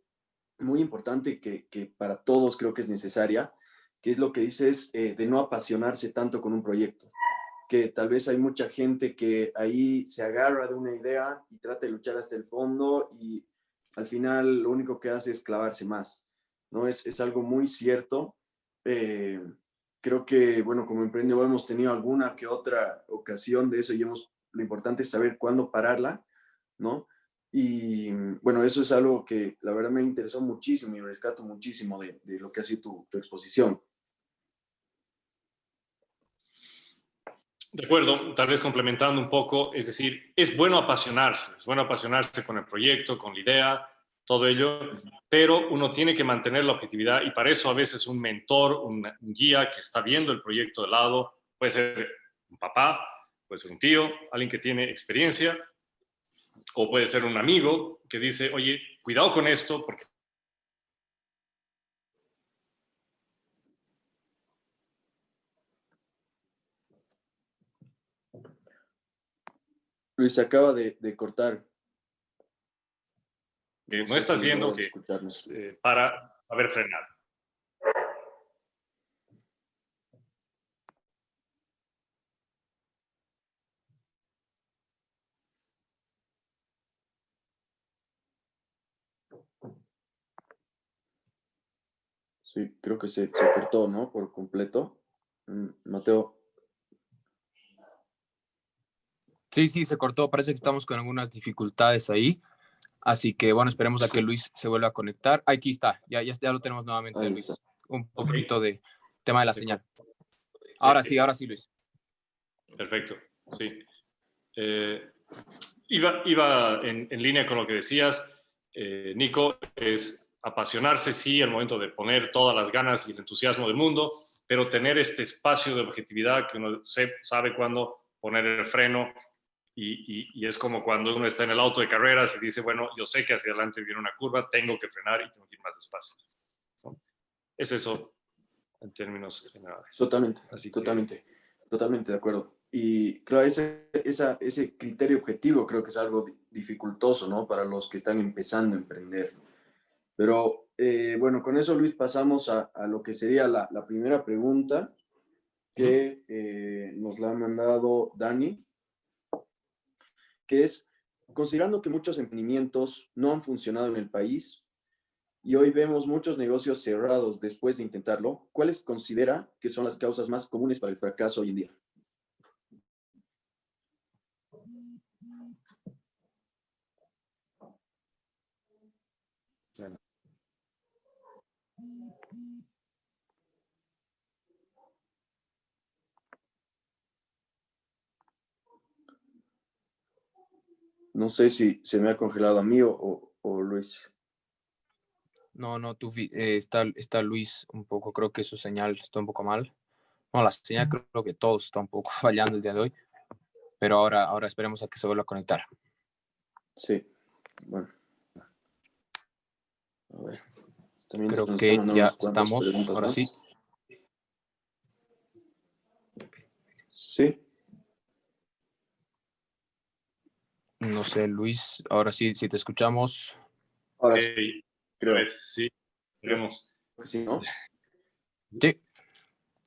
muy importante que para todos creo que es necesaria, que es lo que dices de no apasionarse tanto con un proyecto, que tal vez hay mucha gente que ahí se agarra de una idea y trata de luchar hasta el fondo y al final lo único que hace es clavarse más, ¿no? Es algo muy cierto. Eh, Creo que, bueno, como emprendedor hemos tenido alguna que otra ocasión de eso y lo importante es saber cuándo pararla, ¿no? Y bueno, eso es algo que la verdad me interesó muchísimo y rescato muchísimo de lo que ha sido tu exposición. De acuerdo, tal vez complementando un poco, es decir, es bueno apasionarse con el proyecto, con la idea, todo ello, pero uno tiene que mantener la objetividad y para eso a veces un mentor, un guía que está viendo el proyecto de lado, puede ser un papá, puede ser un tío, alguien que tiene experiencia, o puede ser un amigo que dice, oye, cuidado con esto porque Luis, se acaba de cortar. no Sé estás si viendo logras que escucharnos. para haber frenado. Sí, creo que se cortó, ¿no? Por completo. Mateo. Sí, sí, se cortó. Parece que estamos con algunas dificultades ahí. Así que bueno, esperemos a que Luis se vuelva a conectar. Aquí está, ya lo tenemos nuevamente, Ahí está. Luis. Un Ok. poquito de tema de la Sí, señal. sí, Ahora sí, Luis. perfecto, sí. Iba en línea con lo que decías, Nico, es apasionarse, sí, al momento de poner todas las ganas y el entusiasmo del mundo, pero tener este espacio de objetividad que uno sabe cuándo poner el freno y es como cuando uno está en el auto de carreras y dice, bueno, yo sé que hacia adelante viene una curva, tengo que frenar y tengo que ir más despacio, ¿no? Es eso en términos generales. Totalmente, Así que, totalmente de acuerdo. Y claro, ese criterio objetivo creo que es algo dificultoso, ¿no? Para los que están empezando a emprender. Pero bueno, con eso, Luis, pasamos a lo que sería la primera pregunta que nos la ha mandado Dani, que es, considerando que muchos emprendimientos no han funcionado en el país y hoy vemos muchos negocios cerrados después de intentarlo, ¿cuáles considera que son las causas más comunes para el fracaso hoy en día? bueno, No sé si se me ha congelado a mí o Luis. No, está Luis un poco, creo que su señal está un poco mal. No, la señal creo que todos está un poco fallando el día de hoy, pero ahora esperemos a que se vuelva a conectar. Sí, bueno. A ver. También Creo nos están que mandando ya unas cuantas estamos, preguntas ahora más. sí. Sí. No sé, Luis, ahora sí, si te escuchamos. Ahora sí, creo. pues sí, Creo veremos. que sí, ¿no? Sí,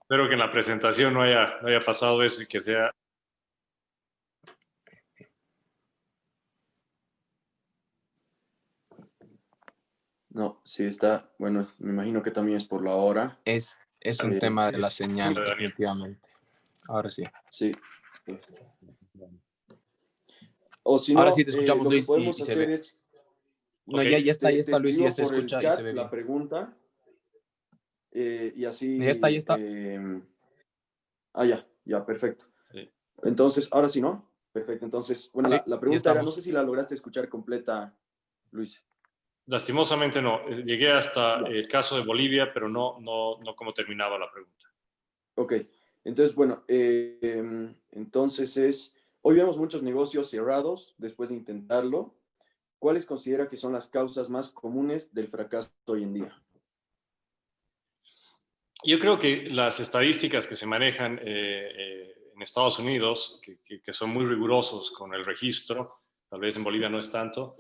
Espero que en la presentación no haya pasado eso y que sea. No, sí está. Bueno, me imagino que también es por la hora. es un tema de la Sí, señal, Daniel. definitivamente. Ahora sí. Sí. Sí. O si Ahora sí no, te escuchamos, lo que Luis, podemos y se hacer ve. es, No, Ok, ya te está Luis, y ya escribo se por el escucha y se chat ve la bien. pregunta y Ya está, ya así. está. Ya, perfecto. sí. Entonces, ahora sí, ¿no? Perfecto. Entonces, bueno, Sí, la ya pregunta era, no sé estamos. si la lograste escuchar completa, Luis. Lastimosamente no. Llegué hasta Ya, el caso de Bolivia, pero no cómo terminaba la pregunta. ok. Entonces, bueno, hoy vemos muchos negocios cerrados después de intentarlo. ¿Cuáles considera que son las causas más comunes del fracaso hoy en día? Yo creo que las estadísticas que se manejan en Estados Unidos, que son muy rigurosos con el registro, tal vez en Bolivia no es tanto,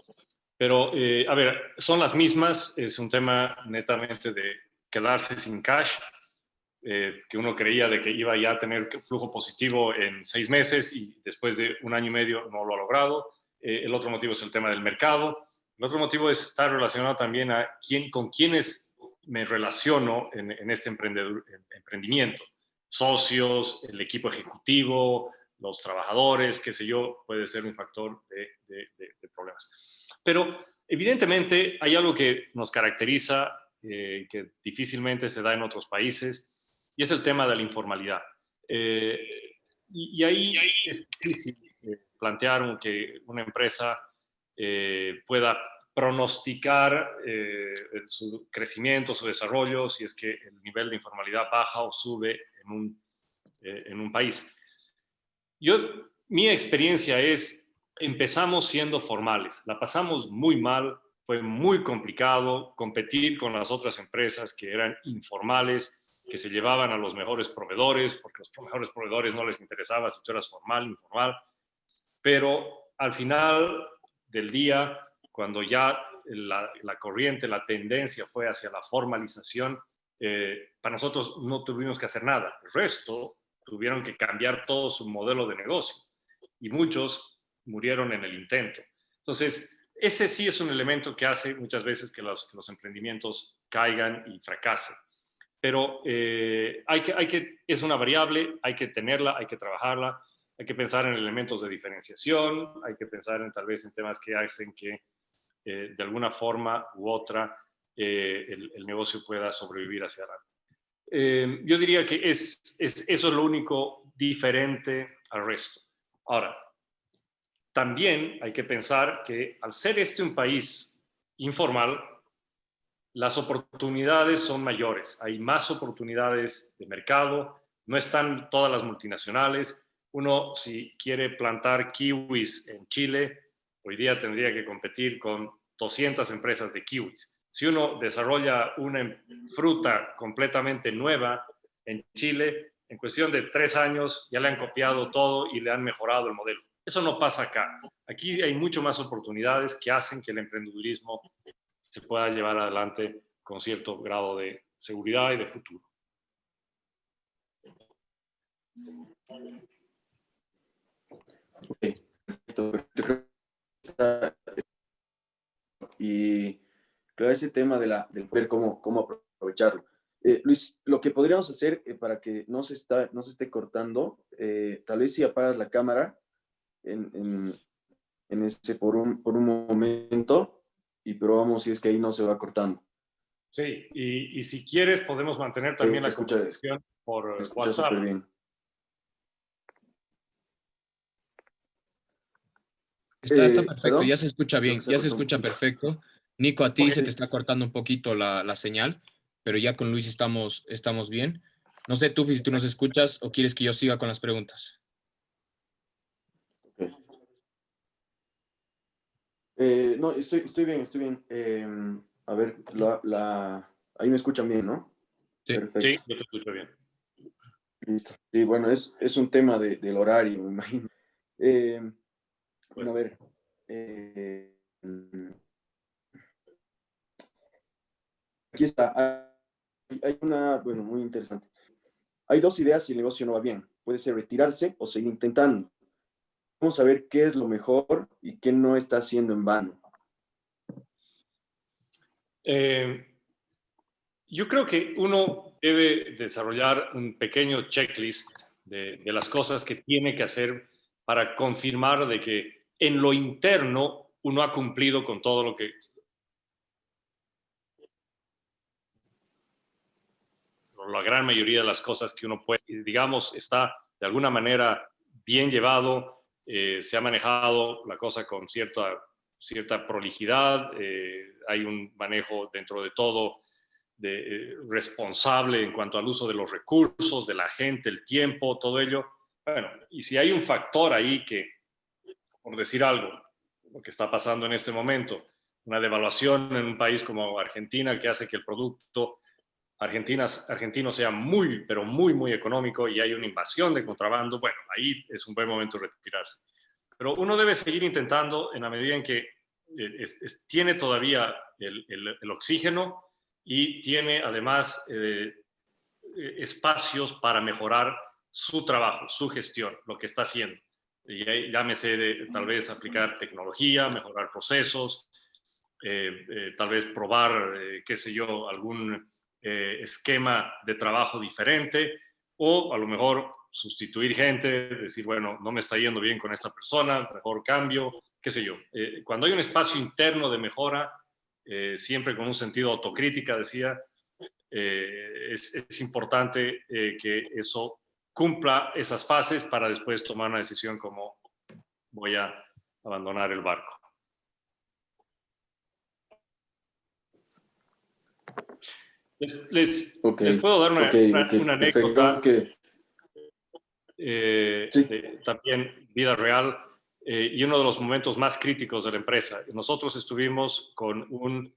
pero a ver, son las mismas, es un tema netamente de quedarse sin cash, que uno creía de que iba ya a tener flujo positivo en 6 meses y después de 1 año y medio no lo ha logrado. El otro motivo es el tema del mercado. El otro motivo está relacionado también a con quiénes me relaciono en este emprendimiento. Socios, el equipo ejecutivo, los trabajadores, qué sé yo, puede ser un factor de problemas. Pero evidentemente hay algo que nos caracteriza, que difícilmente se da en otros países, y es el tema de la informalidad. Y ahí es difícil plantear que una empresa pueda pronosticar su crecimiento, su desarrollo, si es que el nivel de informalidad baja o sube en un país. Mi experiencia es, empezamos siendo formales, la pasamos muy mal, fue muy complicado competir con las otras empresas que eran informales, que se llevaban a los mejores proveedores, porque a los mejores proveedores no les interesaba si tú eras formal, informal, pero al final del día, cuando ya la corriente, la tendencia fue hacia la formalización, para nosotros no tuvimos que hacer nada. El resto tuvieron que cambiar todo su modelo de negocio y muchos murieron en el intento. Entonces, ese sí es un elemento que hace muchas veces que los emprendimientos caigan y fracasen. Pero es una variable, hay que tenerla, hay que trabajarla, hay que pensar en elementos de diferenciación, hay que pensar tal vez en temas que hacen que de alguna forma u otra el negocio pueda sobrevivir hacia adelante. Yo diría que eso es lo único diferente al resto. Ahora, también hay que pensar que al ser un país informal, las oportunidades son mayores, hay más oportunidades de mercado, no están todas las multinacionales. Uno, si quiere plantar kiwis en Chile, hoy día tendría que competir con 200 empresas de kiwis. Si uno desarrolla una fruta completamente nueva en Chile, en cuestión de 3 años ya le han copiado todo y le han mejorado el modelo. Eso no pasa acá. Aquí hay mucho más oportunidades que hacen que el emprendedurismo se pueda llevar adelante con cierto grado de seguridad y de futuro. Ok, perfecto. Y claro, ese tema del poder, cómo aprovecharlo. Luis, lo que podríamos hacer para que no se esté cortando, tal vez si apagas la cámara en por un momento y probamos si es que ahí no se va cortando. Sí, y si quieres podemos mantener también la conversación por WhatsApp. Súper bien. Está perfecto, ¿perdón? ya se escucha bien, ya se escucha perfecto. Nico, a ti Okay. se te está cortando un poquito la señal, pero ya con Luis estamos bien. No sé tú si tú nos escuchas o quieres que yo siga con las preguntas. Okay. No, estoy bien. A ver, ahí me escuchan bien, ¿no? Sí. Perfecto. Sí, yo te escucho bien. Listo. Sí, bueno, es un tema del horario, me imagino. Bueno, a ver. Aquí está. Hay una, bueno, muy interesante. Hay 2 ideas si el negocio no va bien. Puede ser retirarse o seguir intentando. Vamos a ver qué es lo mejor y qué no está haciendo en vano. Yo creo que uno debe desarrollar un pequeño checklist de las cosas que tiene que hacer para confirmar de que en lo interno uno ha cumplido con todo lo que la gran mayoría de las cosas que uno puede, digamos, está de alguna manera bien llevado, se ha manejado la cosa con cierta prolijidad, hay un manejo dentro de todo responsable en cuanto al uso de los recursos, de la gente, el tiempo, todo ello. Bueno, y si hay un factor ahí que, por decir algo, lo que está pasando en este momento, una devaluación en un país como Argentina que hace que el producto argentino sea muy, pero muy, muy económico y hay una invasión de contrabando, bueno, ahí es un buen momento de retirarse. pero uno debe seguir intentando en la medida en que tiene todavía el oxígeno y tiene además espacios para mejorar su trabajo, su gestión, lo que está haciendo. Y llámese tal vez aplicar tecnología, mejorar procesos, tal vez probar, qué sé yo, algún esquema de trabajo diferente, o a lo mejor sustituir gente, decir, bueno, no me está yendo bien con esta persona, mejor cambio, qué sé yo. Cuando hay un espacio interno de mejora, siempre con un sentido de autocrítica, decía, es importante que eso cumpla esas fases para después tomar una decisión como voy a abandonar el barco. Les puedo dar una anécdota, también vida real, y uno de los momentos más críticos de la empresa. Nosotros estuvimos con un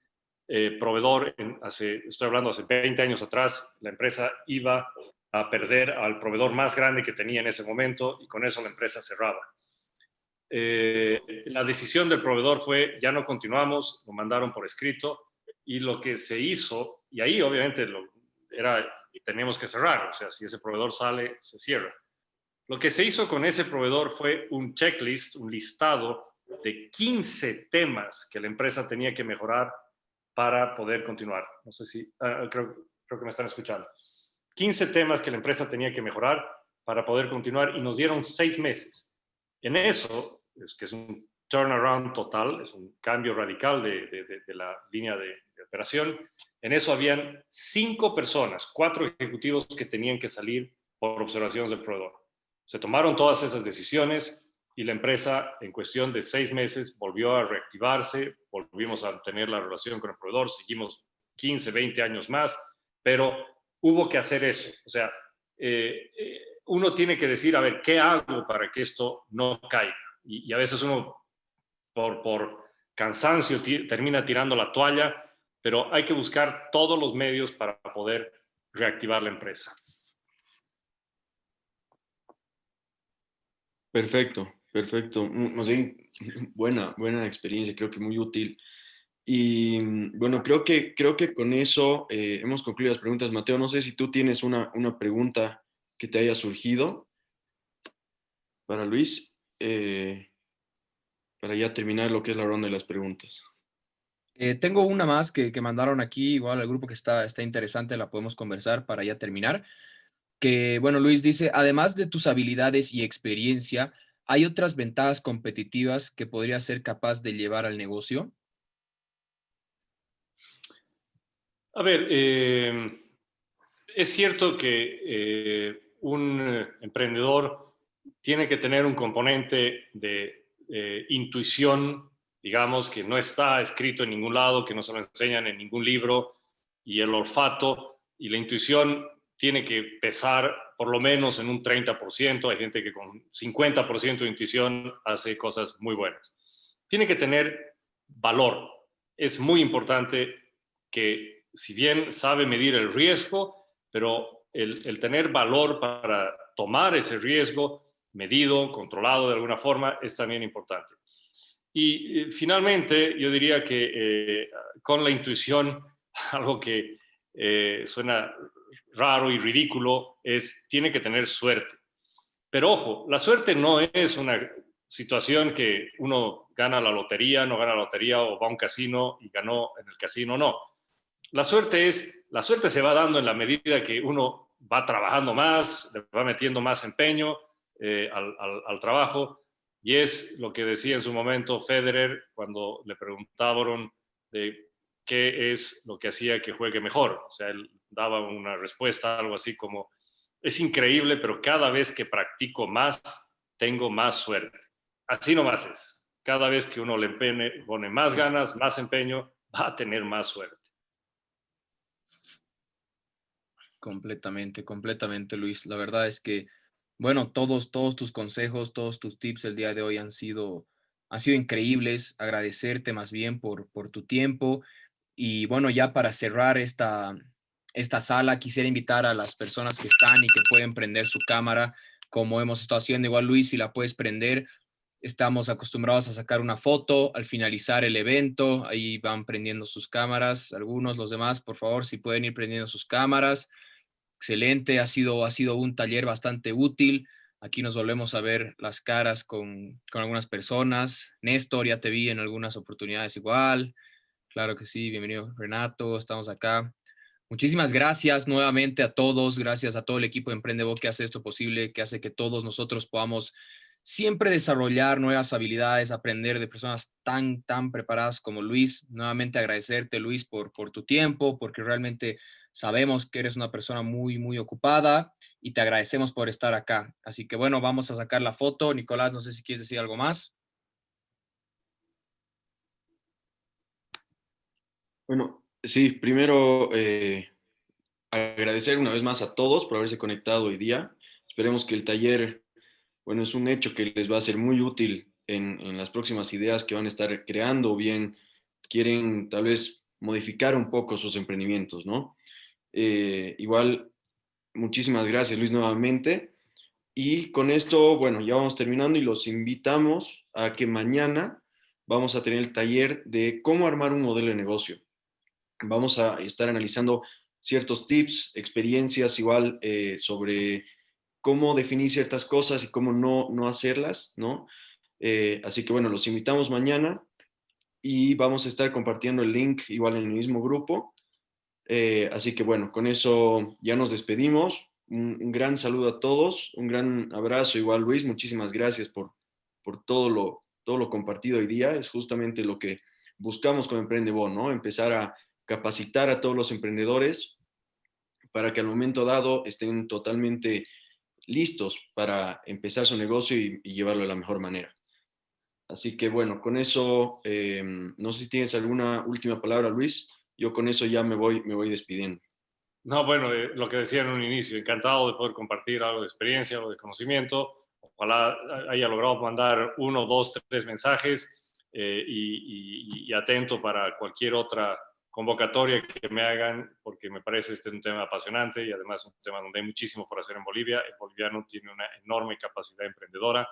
proveedor, estoy hablando hace 20 años atrás, la empresa iba a perder al proveedor más grande que tenía en ese momento y con eso la empresa cerraba. La decisión del proveedor fue, ya no continuamos, lo mandaron por escrito y lo que se hizo, y ahí obviamente teníamos que cerrar, o sea, si ese proveedor sale, se cierra. Lo que se hizo con ese proveedor fue un checklist, un listado de 15 temas que la empresa tenía que mejorar para poder continuar. No sé si, creo que me están escuchando. 15 temas que la empresa tenía que mejorar para poder continuar y nos dieron 6 meses. En eso, que es un turnaround total, es un cambio radical de la línea de operación, en eso habían 5 personas, 4 ejecutivos que tenían que salir por observaciones del proveedor. Se tomaron todas esas decisiones y la empresa en cuestión de 6 meses volvió a reactivarse, volvimos a tener la relación con el proveedor, seguimos 15, 20 años más, pero hubo que hacer eso. O sea, uno tiene que decir, a ver, ¿qué hago para que esto no caiga? Y a veces uno, por cansancio, termina tirando la toalla, pero hay que buscar todos los medios para poder reactivar la empresa. Perfecto. Más bien, buena experiencia, creo que muy útil. Y bueno, creo que con eso hemos concluido las preguntas. Mateo, no sé si tú tienes una pregunta que te haya surgido para Luis, para ya terminar lo que es la ronda de las preguntas. Tengo una más que mandaron aquí, igual al grupo que está interesante, la podemos conversar para ya terminar. Que, bueno, Luis dice, además de tus habilidades y experiencia, ¿hay otras ventajas competitivas que podrías ser capaz de llevar al negocio? A ver, es cierto que un emprendedor tiene que tener un componente de intuición, digamos, que no está escrito en ningún lado, que no se lo enseñan en ningún libro, y el olfato y la intuición tiene que pesar por lo menos en un 30%. Hay gente que con 50% de intuición hace cosas muy buenas. Tiene que tener valor. Es muy importante que, si bien sabe medir el riesgo, pero el tener valor para tomar ese riesgo medido, controlado de alguna forma, es también importante. Y finalmente, yo diría que con la intuición, algo que suena raro y ridículo, tiene que tener suerte. Pero ojo, la suerte no es una situación que uno gana la lotería, no gana la lotería, o va a un casino y ganó en el casino, no. La suerte se va dando en la medida que uno va trabajando más, le va metiendo más empeño al trabajo, y es lo que decía en su momento Federer cuando le preguntaban de qué es lo que hacía que juegue mejor. O sea, él daba una respuesta, algo así como, es increíble, pero cada vez que practico más, tengo más suerte. Así nomás es. Cada vez que uno le pone más ganas, más empeño, va a tener más suerte. Completamente, Luis. La verdad es que, bueno, todos tus consejos, todos tus tips el día de hoy han sido increíbles. Agradecerte más bien por tu tiempo. Y bueno, ya para cerrar esta sala, quisiera invitar a las personas que están y que pueden prender su cámara, como hemos estado haciendo. Igual, Luis, si la puedes prender, estamos acostumbrados a sacar una foto al finalizar el evento. Ahí van prendiendo sus cámaras, algunos, los demás, por favor, si pueden ir prendiendo sus cámaras. Excelente, ha sido un taller bastante útil. Aquí nos volvemos a ver las caras con algunas personas. Néstor, ya te vi en algunas oportunidades igual. Claro que sí, bienvenido Renato, estamos acá. Muchísimas gracias nuevamente a todos, gracias a todo el equipo de Emprendebo que hace esto posible, que hace que todos nosotros podamos siempre desarrollar nuevas habilidades, aprender de personas tan preparadas como Luis. Nuevamente agradecerte, Luis, por tu tiempo, porque realmente sabemos que eres una persona muy ocupada y te agradecemos por estar acá. Así que bueno, vamos a sacar la foto. Nicolás, no sé si quieres decir algo más. Bueno, sí, primero agradecer una vez más a todos por haberse conectado hoy día. Esperemos que el taller, bueno, es un hecho que les va a ser muy útil en las próximas ideas que van a estar creando o bien quieren tal vez modificar un poco sus emprendimientos, ¿no? Igual, muchísimas gracias Luis nuevamente. Y con esto, bueno, ya vamos terminando y los invitamos a que mañana vamos a tener el taller de cómo armar un modelo de negocio. Vamos a estar analizando ciertos tips, experiencias igual sobre cómo definir ciertas cosas y cómo no hacerlas, ¿no? Así que bueno, los invitamos mañana y vamos a estar compartiendo el link igual en el mismo grupo. Así que bueno, con eso ya nos despedimos. Un gran saludo a todos, un gran abrazo igual Luis, muchísimas gracias por todo lo compartido hoy día. Es justamente lo que buscamos con Emprendebo, ¿no? Empezar a capacitar a todos los emprendedores para que al momento dado estén totalmente listos para empezar su negocio y llevarlo de la mejor manera. Así que bueno, con eso, no sé si tienes alguna última palabra, Luis. Yo con eso ya me voy despidiendo. No, bueno, lo que decía en un inicio, encantado de poder compartir algo de experiencia o de conocimiento. Ojalá haya logrado mandar 1, 2, 3 mensajes y atento para cualquier otra convocatoria que me hagan, porque me parece este es un tema apasionante y además un tema donde hay muchísimo por hacer en Bolivia. El boliviano tiene una enorme capacidad emprendedora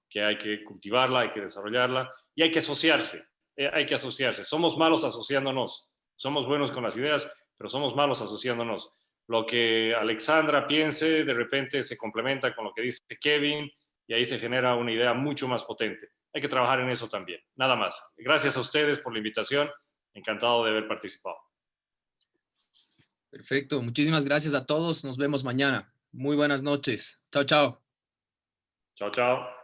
que hay que cultivarla, hay que desarrollarla y hay que asociarse. Hay que asociarse. Somos malos asociándonos, somos buenos con las ideas, pero somos malos asociándonos. Lo que Alexandra piense de repente se complementa con lo que dice Kevin y ahí se genera una idea mucho más potente. Hay que trabajar en eso también. Nada más. Gracias a ustedes por la invitación. Encantado de haber participado. Perfecto, muchísimas gracias a todos. Nos vemos mañana. Muy buenas noches. Chao, chao. Chao, chao.